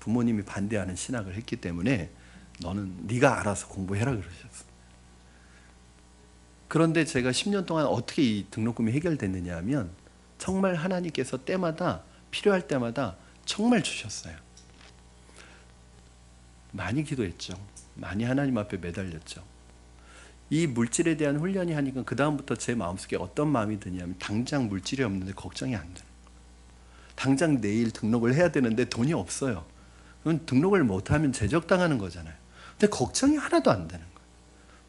부모님이 반대하는 신학을 했기 때문에 너는 네가 알아서 공부해라 그러셨어요. 그런데 제가 10년 동안 어떻게 이 등록금이 해결됐느냐 하면 정말 하나님께서 때마다 필요할 때마다 정말 주셨어요. 많이 기도했죠. 많이 하나님 앞에 매달렸죠. 이 물질에 대한 훈련이 하니까 그 다음부터 제 마음속에 어떤 마음이 드냐면 당장 물질이 없는데 걱정이 안 되는 거예요. 당장 내일 등록을 해야 되는데 돈이 없어요. 그럼 등록을 못하면 제적당하는 거잖아요. 근데 걱정이 하나도 안 되는 거예요.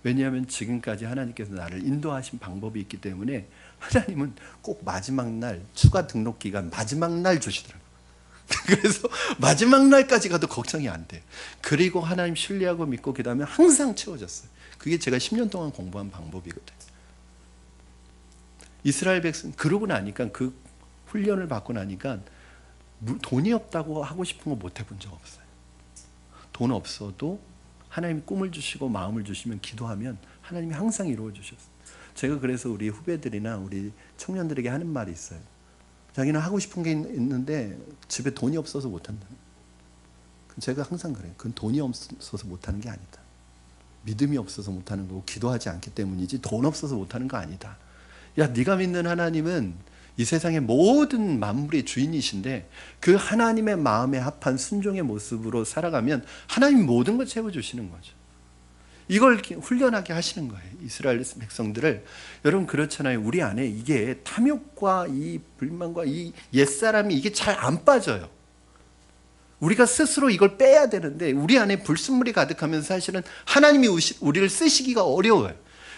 왜냐하면 지금까지 하나님께서 나를 인도하신 방법이 있기 때문에 하나님은 꼭 마지막 날, 추가 등록 기간 마지막 날 주시더라고요. 그래서 마지막 날까지 가도 걱정이 안 돼요. 그리고 하나님 신뢰하고 믿고 그 다음에 항상 채워졌어요. 그게 제가 10년 동안 공부한 방법이거든요. 이스라엘 백성 그러고 나니까 그 훈련을 받고 나니까 돈이 없다고 하고 싶은 거 못 해본 적 없어요. 돈 없어도 하나님이 꿈을 주시고 마음을 주시면 기도하면 하나님이 항상 이루어 주셨어요. 제가 그래서 우리 후배들이나 우리 청년들에게 하는 말이 있어요. 자기는 하고 싶은 게 있는데 집에 돈이 없어서 못한다. 제가 항상 그래요. 그건 돈이 없어서 못하는 게 아니다. 믿음이 없어서 못하는 거고 기도하지 않기 때문이지 돈 없어서 못하는 거 아니다. 야, 네가 믿는 하나님은 이 세상의 모든 만물의 주인이신데 그 하나님의 마음에 합한 순종의 모습으로 살아가면 하나님이 모든 걸 채워주시는 거죠. 이걸 훈련하게 하시는 거예요. 이스라엘 백성들을. 여러분 그렇잖아요. 우리 안에 이게 탐욕과 이 불만과 이 옛사람이 이게 잘 안 빠져요. 우리가 스스로 이걸 빼야 되는데 우리 안에 불순물이 가득하면 사실은 하나님이 우리를 쓰시기가 어려워요.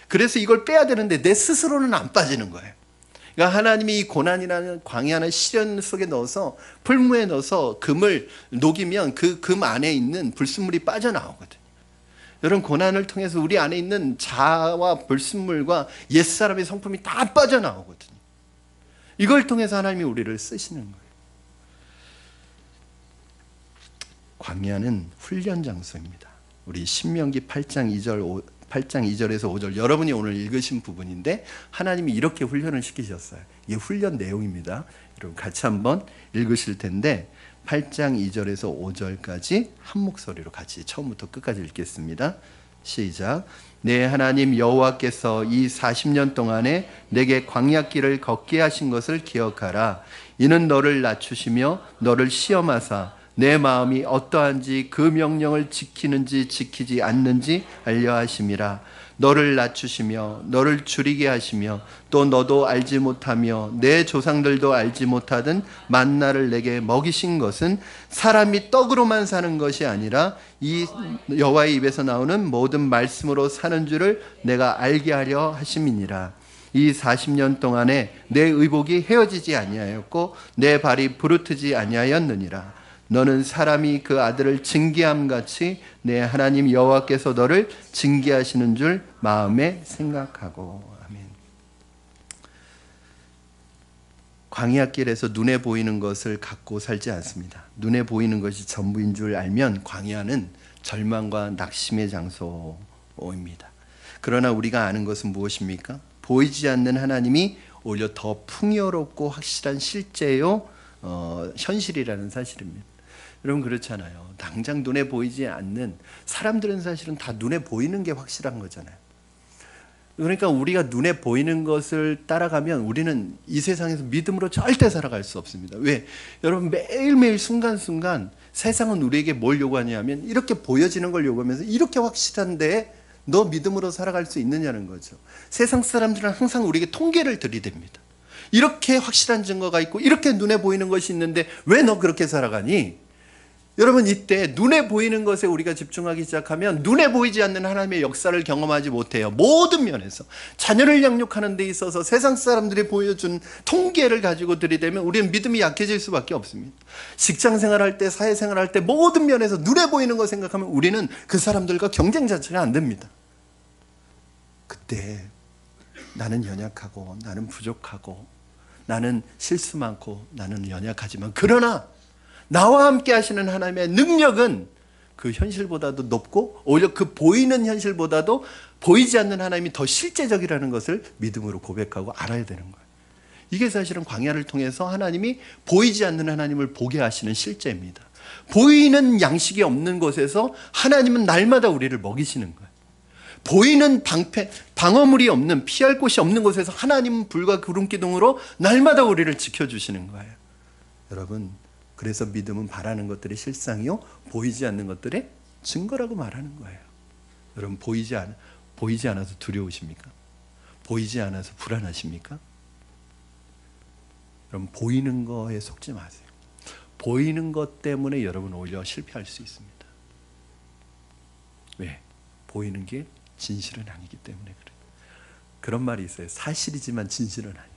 그래서 이걸 빼야 되는데 내 스스로는 안 빠지는 거예요. 그러니까 하나님이 이 고난이라는 광야나 시련 속에 넣어서 풀무에 넣어서 금을 녹이면 그 금 안에 있는 불순물이 빠져나오거든요. 여러분 고난을 통해서 우리 안에 있는 자아와 불순물과 옛사람의 성품이 다 빠져나오거든요. 이걸 통해서 하나님이 우리를 쓰시는 거예요. 광야는 훈련 장소입니다. 우리 신명기 8장 2절에서 5절 여러분이 오늘 읽으신 부분인데 하나님이 이렇게 훈련을 시키셨어요. 이게 훈련 내용입니다. 여러분 같이 한번 읽으실 텐데 8장 2절에서 5절까지 한 목소리로 같이 처음부터 끝까지 읽겠습니다. 시작. 내 하나님 여호와께서 이 40년 동안에 내게 광야길을 걷게 하신 것을 기억하라. 이는 너를 낮추시며 너를 시험하사 내 마음이 어떠한지 그 명령을 지키는지 지키지 않는지 알려 하심이라. 너를 낮추시며 너를 줄이게 하시며 또 너도 알지 못하며 내 조상들도 알지 못하던 만나를 내게 먹이신 것은 사람이 떡으로만 사는 것이 아니라 이 여호와의 입에서 나오는 모든 말씀으로 사는 줄을 내가 알게 하려 하심이니라. 이 40년 동안에 내 의복이 헤어지지 아니하였고 내 발이 부르트지 아니하였느니라. 너는 사람이 그 아들을 징계함 같이 내 하나님 여호와께서 너를 징계하시는 줄 마음에 생각하고. 아멘. 광야길에서 눈에 보이는 것을 갖고 살지 않습니다. 눈에 보이는 것이 전부인 줄 알면 광야는 절망과 낙심의 장소입니다. 그러나 우리가 아는 것은 무엇입니까? 보이지 않는 하나님이 오히려 더 풍요롭고 확실한 실제요 현실이라는 사실입니다. 여러분 그렇잖아요. 당장 눈에 보이지 않는 사람들은 사실은 다 눈에 보이는 게 확실한 거잖아요. 그러니까 우리가 눈에 보이는 것을 따라가면 우리는 이 세상에서 믿음으로 절대 살아갈 수 없습니다. 왜? 여러분 매일매일 순간순간 세상은 우리에게 뭘 요구하냐면 이렇게 보여지는 걸 요구하면서 이렇게 확실한데 너 믿음으로 살아갈 수 있느냐는 거죠. 세상 사람들은 항상 우리에게 통계를 들이댑니다. 이렇게 확실한 증거가 있고 이렇게 눈에 보이는 것이 있는데 왜 너 그렇게 살아가니? 여러분 이때 눈에 보이는 것에 우리가 집중하기 시작하면 눈에 보이지 않는 하나님의 역사를 경험하지 못해요. 모든 면에서 자녀를 양육하는 데 있어서 세상 사람들이 보여준 통계를 가지고 들이대면 우리는 믿음이 약해질 수밖에 없습니다. 직장생활할 때 사회생활할 때 모든 면에서 눈에 보이는 거 생각하면 우리는 그 사람들과 경쟁 자체가 안 됩니다. 그때 나는 연약하고 나는 부족하고 나는 실수 많고 나는 연약하지만 그러나 나와 함께 하시는 하나님의 능력은 그 현실보다도 높고 오히려 그 보이는 현실보다도 보이지 않는 하나님이 더 실제적이라는 것을 믿음으로 고백하고 알아야 되는 거예요. 이게 사실은 광야를 통해서 하나님이 보이지 않는 하나님을 보게 하시는 실제입니다. 보이는 양식이 없는 곳에서 하나님은 날마다 우리를 먹이시는 거예요. 보이는 방어물이 없는 피할 곳이 없는 곳에서 하나님은 불과 구름 기둥으로 날마다 우리를 지켜주시는 거예요. 여러분 그래서 믿음은 바라는 것들의 실상이요 보이지 않는 것들의 증거라고 말하는 거예요. 여러분 보이지 않아서 두려우십니까? 보이지 않아서 불안하십니까? 여러분 보이는 거에 속지 마세요. 보이는 것 때문에 여러분 오히려 실패할 수 있습니다. 왜? 보이는 게 진실은 아니기 때문에 그래요. 그런 말이 있어요. 사실이지만 진실은 아니에요.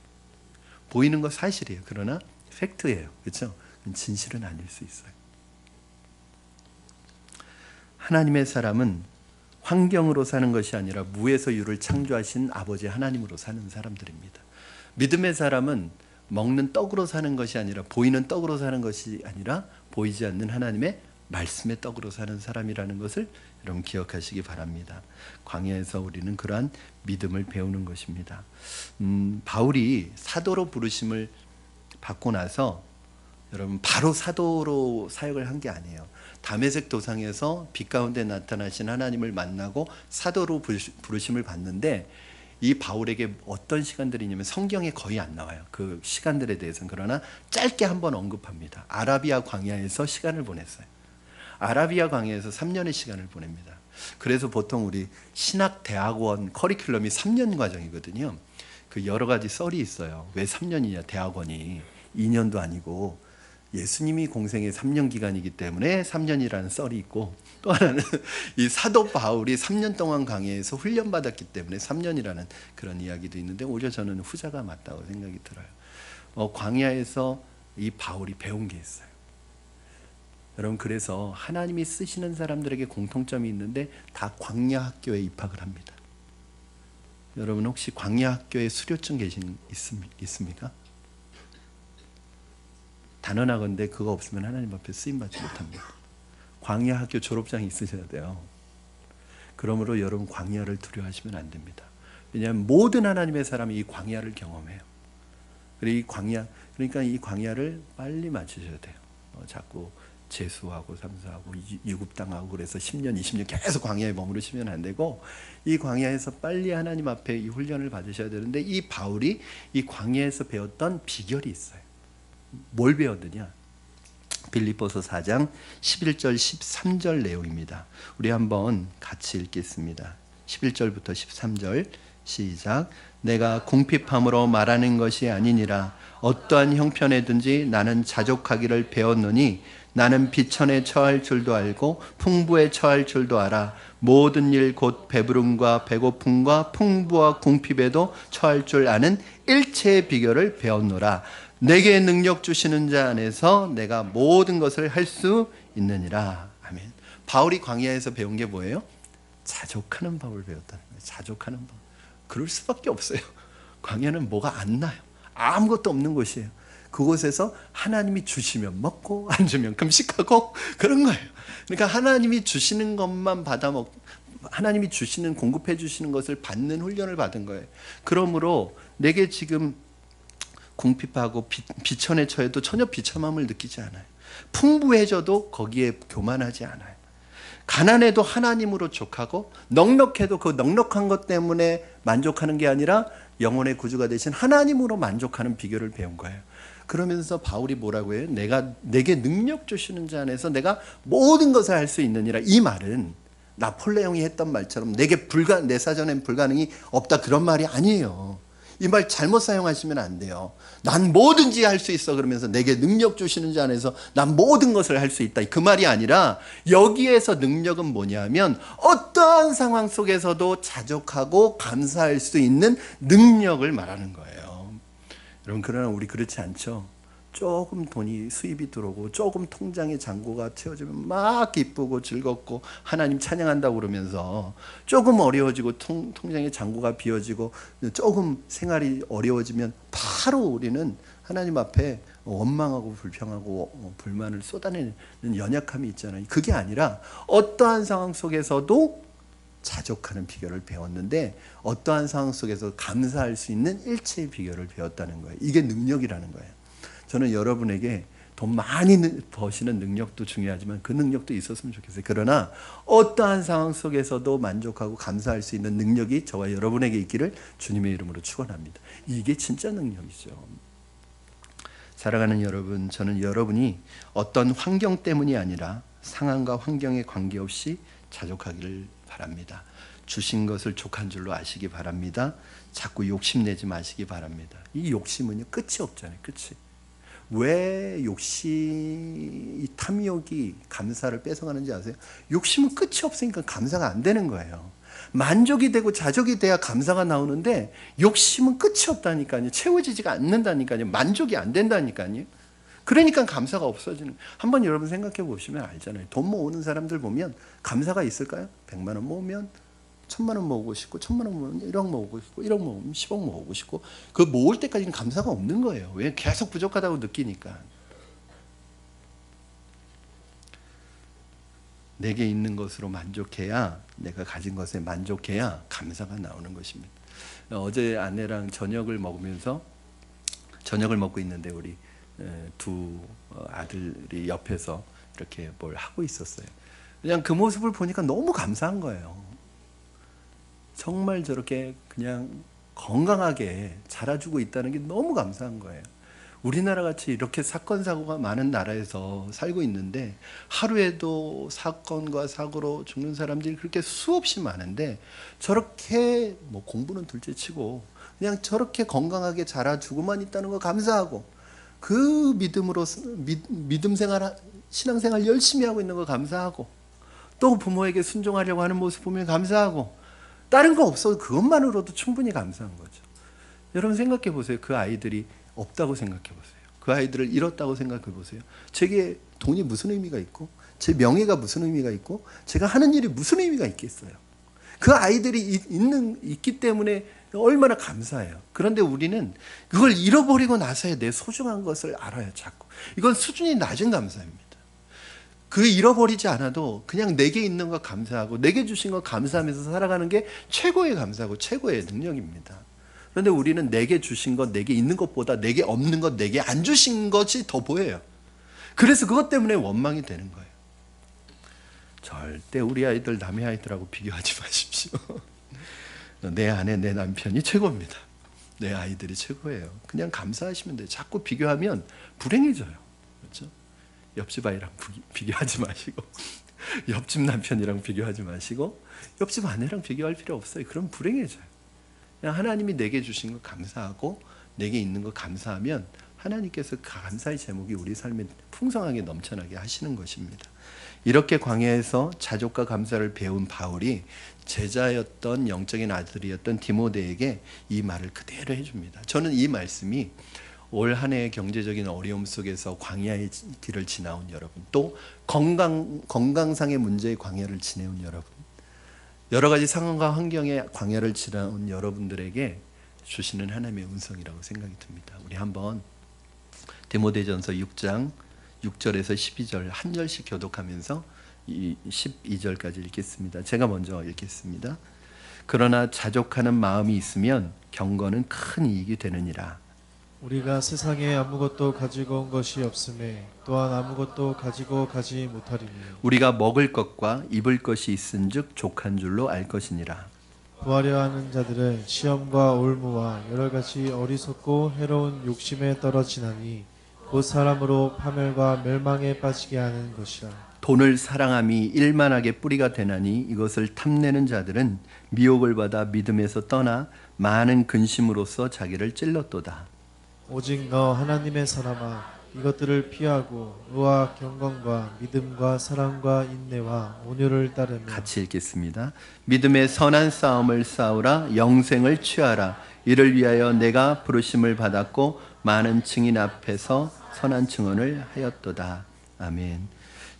보이는 거 사실이에요. 그러나 팩트예요. 그렇죠? 진실은 아닐 수 있어요. 하나님의 사람은 환경으로 사는 것이 아니라 무에서 유를 창조하신 아버지 하나님으로 사는 사람들입니다. 믿음의 사람은 먹는 떡으로 사는 것이 아니라 보이는 떡으로 사는 것이 아니라 보이지 않는 하나님의 말씀의 떡으로 사는 사람이라는 것을 여러분 기억하시기 바랍니다. 광야에서 우리는 그러한 믿음을 배우는 것입니다. 바울이 사도로 부르심을 받고 나서 여러분 바로 사도로 사역을 한 게 아니에요. 다메섹 도상에서 빛 가운데 나타나신 하나님을 만나고 사도로 부르심을 받는데 이 바울에게 어떤 시간들이냐면 성경에 거의 안 나와요. 그 시간들에 대해서는. 그러나 짧게 한번 언급합니다. 아라비아 광야에서 시간을 보냈어요. 아라비아 광야에서 3년의 시간을 보냅니다. 그래서 보통 우리 신학대학원 커리큘럼이 3년 과정이거든요. 그 여러 가지 썰이 있어요. 왜 3년이냐 대학원이 2년도 아니고 예수님이 공생의 3년 기간이기 때문에 3년이라는 썰이 있고 또 하나는 이 사도 바울이 3년 동안 광야에서 훈련받았기 때문에 3년이라는 그런 이야기도 있는데 오히려 저는 후자가 맞다고 생각이 들어요. 광야에서 이 바울이 배운 게 있어요. 여러분 그래서 하나님이 쓰시는 사람들에게 공통점이 있는데 다 광야 학교에 입학을 합니다. 여러분 혹시 광야 학교에 수료증 있습니까? 단언하건대 그거 없으면 하나님 앞에 쓰임받지 못합니다. 광야 학교 졸업장이 있으셔야 돼요. 그러므로 여러분 광야를 두려워하시면 안 됩니다. 왜냐하면 모든 하나님의 사람이 이 광야를 경험해요. 그러니까 이 광야를 빨리 맞추셔야 돼요. 자꾸 재수하고 삼수하고 유급당하고 그래서 10년 20년 계속 광야에 머무르시면 안 되고 이 광야에서 빨리 하나님 앞에 이 훈련을 받으셔야 되는데 이 바울이 이 광야에서 배웠던 비결이 있어요. 뭘 배웠느냐? 빌립보서 4장 11절 13절 내용입니다. 우리 한번 같이 읽겠습니다. 11절부터 13절 시작. 내가 궁핍함으로 말하는 것이 아니니라. 어떠한 형편에든지 나는 자족하기를 배웠노니 나는 비천에 처할 줄도 알고 풍부에 처할 줄도 알아. 모든 일 곧 배부름과 배고픔과 풍부와 궁핍에도 처할 줄 아는 일체의 비결을 배웠노라. 내게 능력 주시는 자 안에서 내가 모든 것을 할 수 있느니라. 아멘. 바울이 광야에서 배운 게 뭐예요? 자족하는 법을 배웠다는 거예요. 자족하는 법. 그럴 수밖에 없어요. 광야는 뭐가 안 나요. 아무것도 없는 곳이에요. 그곳에서 하나님이 주시면 먹고 안 주면 금식하고 그런 거예요. 그러니까 하나님이 주시는 것만 하나님이 주시는 공급해 주시는 것을 받는 훈련을 받은 거예요. 그러므로 내게 지금 궁핍하고 비천에 처해도 전혀 비참함을 느끼지 않아요. 풍부해져도 거기에 교만하지 않아요. 가난해도 하나님으로 족하고 넉넉해도 그 넉넉한 것 때문에 만족하는 게 아니라 영혼의 구주가 되신 하나님으로 만족하는 비결을 배운 거예요. 그러면서 바울이 뭐라고 해요? 내게 능력 주시는 자 안에서 내가 모든 것을 할 수 있느니라. 이 말은 나폴레옹이 했던 말처럼 내 사전엔 불가능이 없다 그런 말이 아니에요. 이 말 잘못 사용하시면 안 돼요. 난 뭐든지 할 수 있어 그러면서 내게 능력 주시는 자 안에서 난 모든 것을 할 수 있다 그 말이 아니라, 여기에서 능력은 뭐냐면 어떠한 상황 속에서도 자족하고 감사할 수 있는 능력을 말하는 거예요. 여러분, 그러나 우리 그렇지 않죠. 조금 돈이 수입이 들어오고 조금 통장에 잔고가 채워지면 막 기쁘고 즐겁고 하나님 찬양한다고 그러면서, 조금 어려워지고 통장에 잔고가 비어지고 조금 생활이 어려워지면 바로 우리는 하나님 앞에 원망하고 불평하고 불만을 쏟아내는 연약함이 있잖아요. 그게 아니라 어떠한 상황 속에서도 자족하는 비결을 배웠는데, 어떠한 상황 속에서 감사할 수 있는 일체의 비결을 배웠다는 거예요. 이게 능력이라는 거예요. 저는 여러분에게 돈 많이 버시는 능력도 중요하지만 그 능력도 있었으면 좋겠어요. 그러나 어떠한 상황 속에서도 만족하고 감사할 수 있는 능력이 저와 여러분에게 있기를 주님의 이름으로 축원합니다. 이게 진짜 능력이죠. 사랑하는 여러분, 저는 여러분이 어떤 환경 때문이 아니라 상황과 환경에 관계없이 자족하기를 바랍니다. 주신 것을 족한 줄로 아시기 바랍니다. 자꾸 욕심내지 마시기 바랍니다. 이 욕심은요, 끝이 없잖아요. 끝이. 왜 이 탐욕이 감사를 뺏어가는지 아세요? 욕심은 끝이 없으니까 감사가 안 되는 거예요. 만족이 되고 자족이 돼야 감사가 나오는데, 욕심은 끝이 없다니까요. 채워지지가 않는다니까요. 만족이 안 된다니까요. 그러니까 감사가 없어지는. 한번 여러분 생각해 보시면 알잖아요. 돈 모으는 사람들 보면 감사가 있을까요? 100만 원 모으면 1000만 원 모으고 싶고, 1000만 원 모으면 1억 모으고 싶고, 1억 모으면 10억 모으고 싶고, 그 모을 때까지는 감사가 없는 거예요. 왜? 계속 부족하다고 느끼니까. 내게 있는 것으로 만족해야, 내가 가진 것에 만족해야 감사가 나오는 것입니다. 어제 아내랑 저녁을 먹고 있는데 우리 두 아들이 옆에서 이렇게 뭘 하고 있었어요. 그냥 그 모습을 보니까 너무 감사한 거예요. 정말 저렇게 그냥 건강하게 자라주고 있다는 게 너무 감사한 거예요. 우리나라 같이 이렇게 사건 사고가 많은 나라에서 살고 있는데, 하루에도 사건과 사고로 죽는 사람들이 그렇게 수없이 많은데, 저렇게 뭐 공부는 둘째치고 그냥 저렇게 건강하게 자라주고만 있다는 거 감사하고, 그 믿음으로 믿음 생활, 신앙생활 열심히 하고 있는 거 감사하고, 또 부모에게 순종하려고 하는 모습 보면 감사하고, 다른 거 없어도 그것만으로도 충분히 감사한 거죠. 여러분 생각해 보세요. 그 아이들이 없다고 생각해 보세요. 그 아이들을 잃었다고 생각해 보세요. 제게 돈이 무슨 의미가 있고, 제 명예가 무슨 의미가 있고, 제가 하는 일이 무슨 의미가 있겠어요. 그 아이들이 있기 때문에 얼마나 감사해요. 그런데 우리는 그걸 잃어버리고 나서야 내 소중한 것을 알아요. 자꾸. 이건 수준이 낮은 감사입니다. 그 잃어버리지 않아도 그냥 내게 있는 거 감사하고, 내게 주신 거 감사하면서 살아가는 게 최고의 감사고 최고의 능력입니다. 그런데 우리는 내게 주신 것, 내게 있는 것보다 내게 없는 것, 내게 안 주신 것이 더 보여요. 그래서 그것 때문에 원망이 되는 거예요. 절대 우리 아이들 남의 아이들하고 비교하지 마십시오. 내 아내, 내 남편이 최고입니다. 내 아이들이 최고예요. 그냥 감사하시면 돼요. 자꾸 비교하면 불행해져요. 그렇죠? 옆집 아이랑 비교하지 마시고, 옆집 남편이랑 비교하지 마시고, 옆집 아내랑 비교할 필요 없어요. 그럼 불행해져요. 그냥 하나님이 내게 주신 거 감사하고, 내게 있는 거 감사하면 하나님께서 감사의 제목이 우리 삶에 풍성하게 넘쳐나게 하시는 것입니다. 이렇게 광야에서 자족과 감사를 배운 바울이 제자였던 영적인 아들이었던 디모데에게 이 말을 그대로 해줍니다. 저는 이 말씀이 올 한 해의 경제적인 어려움 속에서 광야의 길을 지나온 여러분, 또 건강상의 문제의 광야를 지내온 여러분, 여러 가지 상황과 환경의 광야를 지나온 여러분들에게 주시는 하나님의 음성이라고 생각이 듭니다. 우리 한번 디모데전서 6장 6절에서 12절 한 절씩 교독하면서 이 12절까지 읽겠습니다. 제가 먼저 읽겠습니다. 그러나 자족하는 마음이 있으면 경건은 큰 이익이 되느니라. 우리가 세상에 아무것도 가지고 온 것이 없음에 또한 아무것도 가지고 가지 못하리니 우리가 먹을 것과 입을 것이 있은즉 족한 줄로 알 것이니라. 구하려 하는 자들은 시험과 올무와 여러 가지 어리석고 해로운 욕심에 떨어지나니 곧 사람으로 파멸과 멸망에 빠지게 하는 것이라. 돈을 사랑함이 일만하게 뿌리가 되나니 이것을 탐내는 자들은 미혹을 받아 믿음에서 떠나 많은 근심으로써 자기를 찔렀도다. 오직 너 하나님의 사람아 이것들을 피하고 의와 경건과 믿음과 사랑과 인내와 온유를 따르며 같이 읽겠습니다. 믿음의 선한 싸움을 싸우라. 영생을 취하라. 이를 위하여 내가 부르심을 받았고 많은 증인 앞에서 선한 증언을 하였도다. 아멘.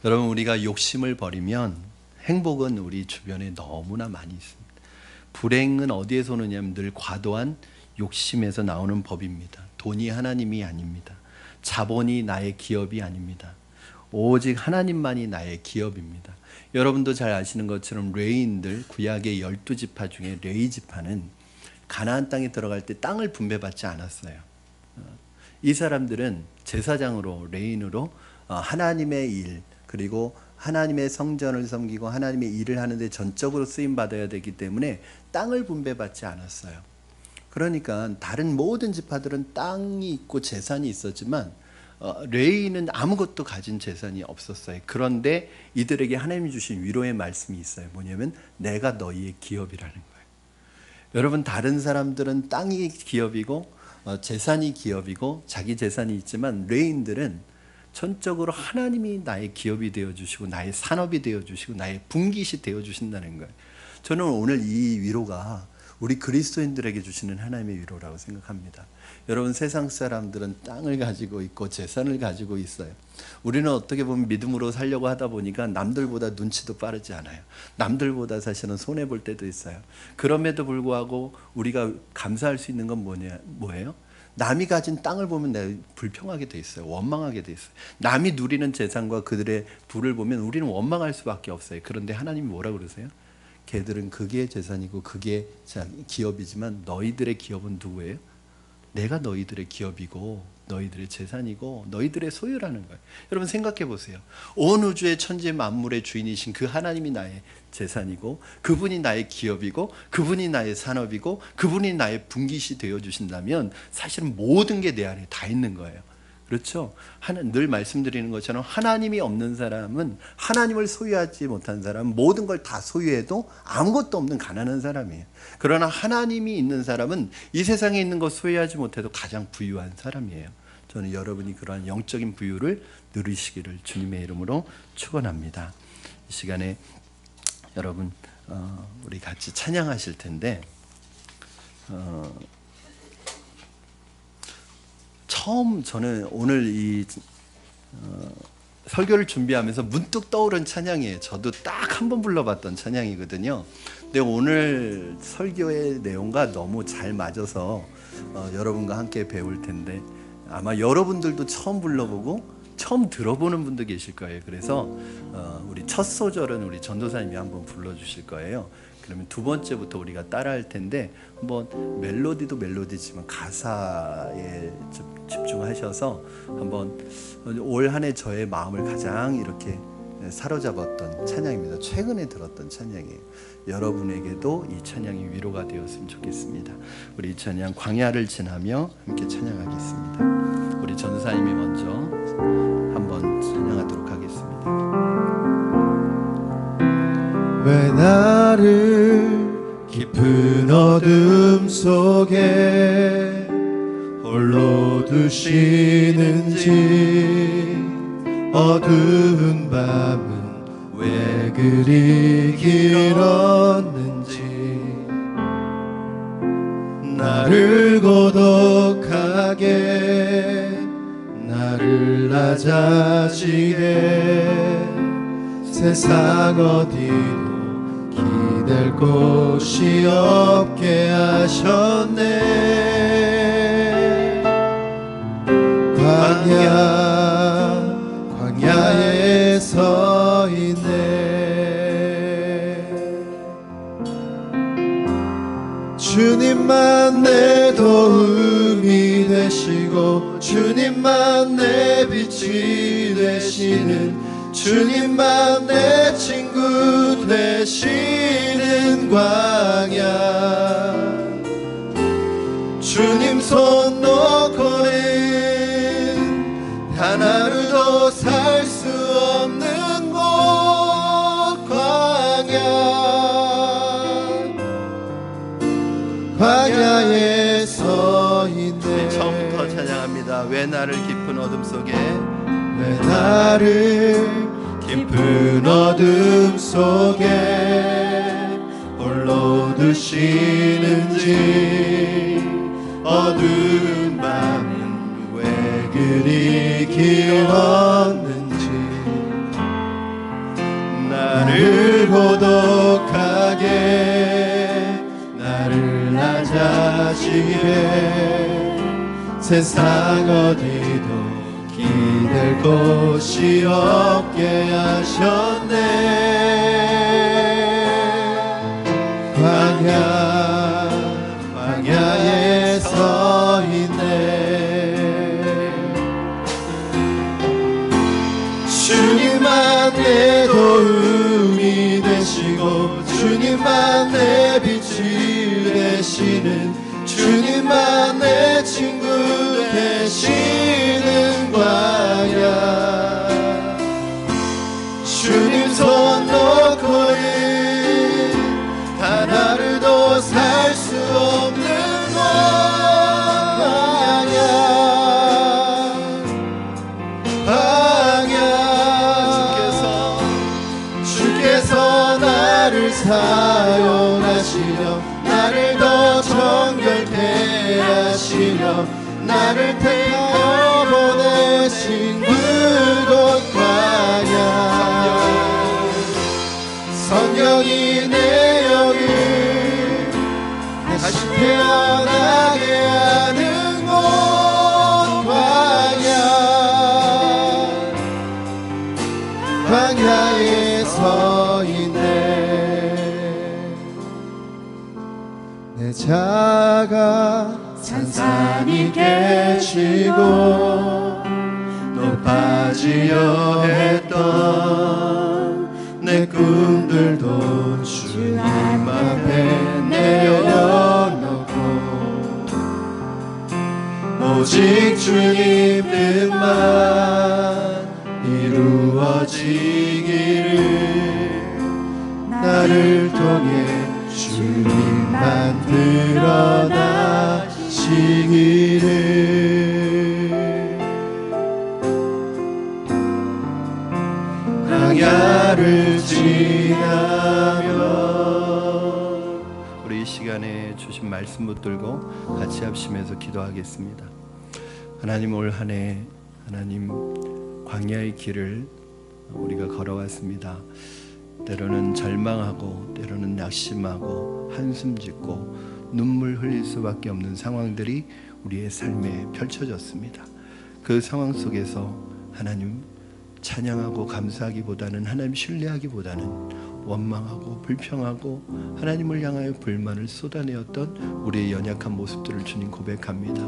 여러분, 우리가 욕심을 버리면 행복은 우리 주변에 너무나 많이 있습니다. 불행은 어디에서 오느냐면 늘 과도한 욕심에서 나오는 법입니다. 돈이 하나님이 아닙니다. 자본이 나의 기업이 아닙니다. 오직 하나님만이 나의 기업입니다. 여러분도 잘 아시는 것처럼 레위인들, 구약의 12지파 중에 레위지파는 가나안 땅에 들어갈 때 땅을 분배받지 않았어요. 이 사람들은 제사장으로, 레위인으로 하나님의 일, 그리고 하나님의 성전을 섬기고 하나님의 일을 하는데 전적으로 쓰임받아야 되기 때문에 땅을 분배받지 않았어요. 그러니까 다른 모든 지파들은 땅이 있고 재산이 있었지만 레위인은 아무것도 가진 재산이 없었어요. 그런데 이들에게 하나님이 주신 위로의 말씀이 있어요. 뭐냐면 내가 너희의 기업이라는 거예요. 여러분, 다른 사람들은 땅이 기업이고 재산이 기업이고 자기 재산이 있지만 레위인들은 전적으로 하나님이 나의 기업이 되어주시고 나의 산업이 되어주시고 나의 분깃이 되어주신다는 거예요. 저는 오늘 이 위로가 우리 그리스도인들에게 주시는 하나님의 위로라고 생각합니다. 여러분, 세상 사람들은 땅을 가지고 있고 재산을 가지고 있어요. 우리는 어떻게 보면 믿음으로 살려고 하다 보니까 남들보다 눈치도 빠르지 않아요. 남들보다 사실은 손해볼 때도 있어요. 그럼에도 불구하고 우리가 감사할 수 있는 건 뭐예요? 남이 가진 땅을 보면 내가 불평하게 돼 있어요. 원망하게 돼 있어요. 남이 누리는 재산과 그들의 부를 보면 우리는 원망할 수밖에 없어요. 그런데 하나님이 뭐라 그러세요? 걔들은 그게 재산이고 그게 기업이지만 너희들의 기업은 누구예요? 내가 너희들의 기업이고 너희들의 재산이고 너희들의 소유라는 거예요. 여러분, 생각해 보세요. 온 우주의 천지 만물의 주인이신 그 하나님이 나의 재산이고 그분이 나의 기업이고 그분이 나의 산업이고 그분이 나의 분깃이 되어주신다면 사실은 모든 게 내 안에 다 있는 거예요. 그렇죠? 늘 말씀드리는 것처럼 하나님이 없는 사람은, 하나님을 소유하지 못한 사람은 모든 걸 다 소유해도 아무것도 없는 가난한 사람이에요. 그러나 하나님이 있는 사람은 이 세상에 있는 것 소유하지 못해도 가장 부유한 사람이에요. 저는 여러분이 그러한 영적인 부유를 누리시기를 주님의 이름으로 축원합니다. 이 시간에 여러분, 우리 같이 찬양하실 텐데 처음 저는 오늘 이 설교를 준비하면서 문득 떠오른 찬양이에요. 저도 딱 한 번 불러봤던 찬양이거든요. 근데 오늘 설교의 내용과 너무 잘 맞아서 여러분과 함께 배울 텐데 아마 여러분들도 처음 불러보고 처음 들어보는 분도 계실 거예요. 그래서 우리 첫 소절은 우리 전도사님이 한번 불러주실 거예요. 그러면 두 번째부터 우리가 따라할 텐데 한번 멜로디도 멜로디지만 가사에 집중하셔서 한번 올 한 해 저의 마음을 가장 이렇게 사로잡았던 찬양입니다. 최근에 들었던 찬양이에요. 여러분에게도 이 찬양이 위로가 되었으면 좋겠습니다. 우리 이 찬양 광야를 지나며 함께 찬양하겠습니다. 우리 전사님이 먼저 한번 찬양하도록 하겠습니다. 왜 나를 깊은 어둠 속에 홀로 두시는지 어두운 밤은 왜 그리 길었는지 나를 고독하게 나를 낮아지게 세상 어디도 기댈 곳이 없게 하셨네. 광야에 서 있네. 주님만 내 도움이 되시고 되시고 주님만 내 빛이 되시는 주님만 내 친구 되시는 광야 주님 손 놓고는 단 하루도 살 수 없는 곳 광야에 서 있네. 처음부터 찬양합니다. 왜 나를 깊은 어둠 속에 왜 나를 깊은 어둠 속에 홀로 두시는지 어두운 밤은 왜 그리 길었는지 나를 고독하게 나를 낮아지게 세상 어디도 기댈 곳이 없게 하셨네. 광야에 서 있네. 주님만 내 도움이 되시고 주님만 내 빛이 되시는 주님만 내 친구 되시는 광야 주님 손 놓고는 단 하루도 살 수 없는 광야 주께서 나를 사용하시며 나를 더 정결케 하시며 나를 택하여 보내신 그곳 광야 성령이 내 영을 다시 태어나게 하는 곳 광야에 서 있네. 내 자가 산산이 깨지고 높아지려 했던 내 꿈들도 주님 앞에 내려놓고 오직 주님 뜻만 이루어지기를 나를 통해 주님만 드러나시기를 광야를 지나며 우리 이 시간에 주신 말씀 붙들고 같이 합심해서 기도하겠습니다. 하나님, 올 한 해 하나님 광야의 길을 우리가 걸어왔습니다. 때로는 절망하고 때로는 낙심하고 한숨 짓고 눈물 흘릴 수밖에 없는 상황들이 우리의 삶에 펼쳐졌습니다. 그 상황 속에서 하나님 찬양하고 감사하기보다는 하나님 신뢰하기보다는 원망하고 불평하고 하나님을 향하여 불만을 쏟아내었던 우리의 연약한 모습들을 주님 고백합니다.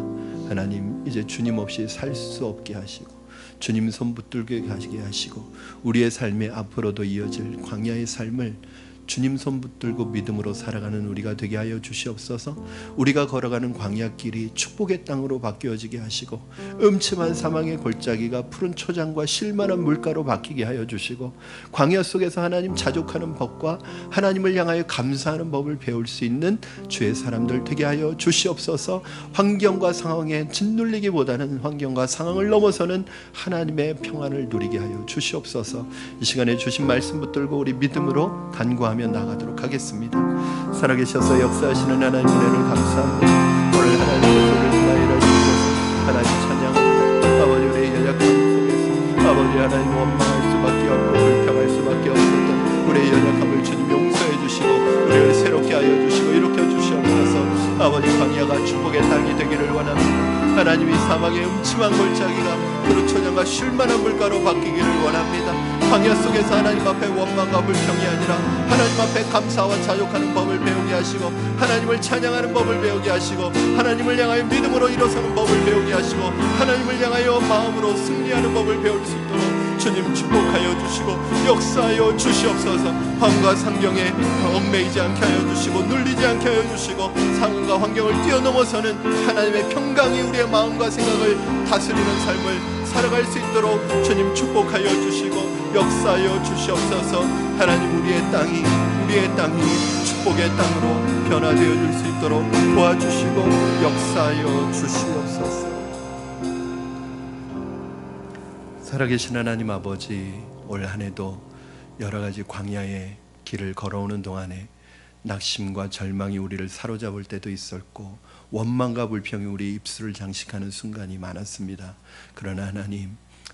하나님, 이제 주님 없이 살 수 없게 하시고 주님 손 붙들게 가시게 하시고 우리의 삶에 앞으로도 이어질 광야의 삶을 주님 손 붙들고 믿음으로 살아가는 우리가 되게 하여 주시옵소서. 우리가 걸어가는 광야길이 축복의 땅으로 바뀌어지게 하시고 음침한 사망의 골짜기가 푸른 초장과 실만한 물가로 바뀌게 하여 주시고 광야 속에서 하나님 자족하는 법과 하나님을 향하여 감사하는 법을 배울 수 있는 주의 사람들 되게 하여 주시옵소서. 환경과 상황에 짓눌리기보다는 환경과 상황을 넘어서는 하나님의 평안을 누리게 하여 주시옵소서. 이 시간에 주신 말씀 붙들고 우리 믿음으로 간구하며 나가도록 하겠습니다. 살아계셔서 역사하시는 하나님 은혜를 감사합니다. 오늘 하나님의 소리를 통하여 일하시옵소서. 하나님 찬양합니다. 아버지, 우리의 연약함 속에서 아버지 하나님 원망할 수밖에 없고 불평할 수밖에 없었던 우리의 연약함을 주님 용서해 주시고 우리를 새롭게 하여 주시고 일으켜 주시옵소서. 아버지, 광야가 축복의 땅이 되기를 원합니다. 하나님이 사막의 음침한 골짜기가 푸른 초장과 쉴만한 물가로 바뀌기를 원합니다. 광야 속에서 하나님 앞에 원망과 불평이 아니라 하나님 앞에 감사와 자족하는 법을 배우게 하시고, 하나님을 찬양하는 법을 배우게 하시고, 하나님을 향하여 믿음으로 일어서는 법을 배우게 하시고, 하나님을 향하여 마음으로 승리하는 법을 배울 수 있도록 주님 축복하여 주시고 역사하여 주시옵소서. 환과 상경에 얽매이지 않게 하여 주시고 눌리지 않게 하여 주시고, 상황과 환경을 뛰어넘어서는 하나님의 평강이 우리의 마음과 생각을 다스리는 삶을 살아갈 수 있도록 주님 축복하여 주시고 역사하여 주시옵소서. 하나님, 우리의 땅이 축복의 땅으로 변화되어 줄 수 있도록 도와주시고 역사하여 주시옵소서. 살아계신 하나님 아버지, 올 한 해도 여러 가지 광야의 길을 걸어오는 동안에 낙심과 절망이 우리를 사로잡을 때도 있었고, 원망과 불평이 우리 입술을 장식하는 순간이 많았습니다. 그러나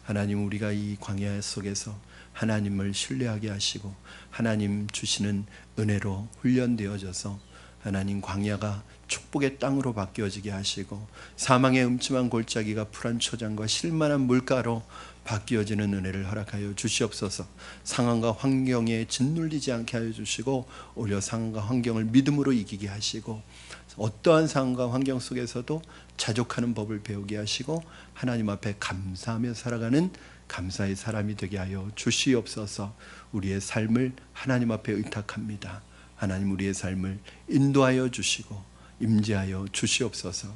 하나님, 우리가 이 광야 속에서 하나님을 신뢰하게 하시고 하나님 주시는 은혜로 훈련되어져서 하나님, 광야가 축복의 땅으로 바뀌어지게 하시고 사망의 음침한 골짜기가 푸른 초장과 쉴만한 물가로 바뀌어지는 은혜를 허락하여 주시옵소서. 상황과 환경에 짓눌리지 않게 하여 주시고 오히려 상황과 환경을 믿음으로 이기게 하시고, 어떠한 상황과 환경 속에서도 자족하는 법을 배우게 하시고 하나님 앞에 감사하며 살아가는 감사의 사람이 되게 하여 주시옵소서. 우리의 삶을 하나님 앞에 의탁합니다. 하나님, 우리의 삶을 인도하여 주시고 임재하여 주시옵소서.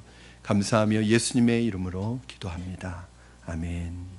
감사하며 예수님의 이름으로 기도합니다. 아멘.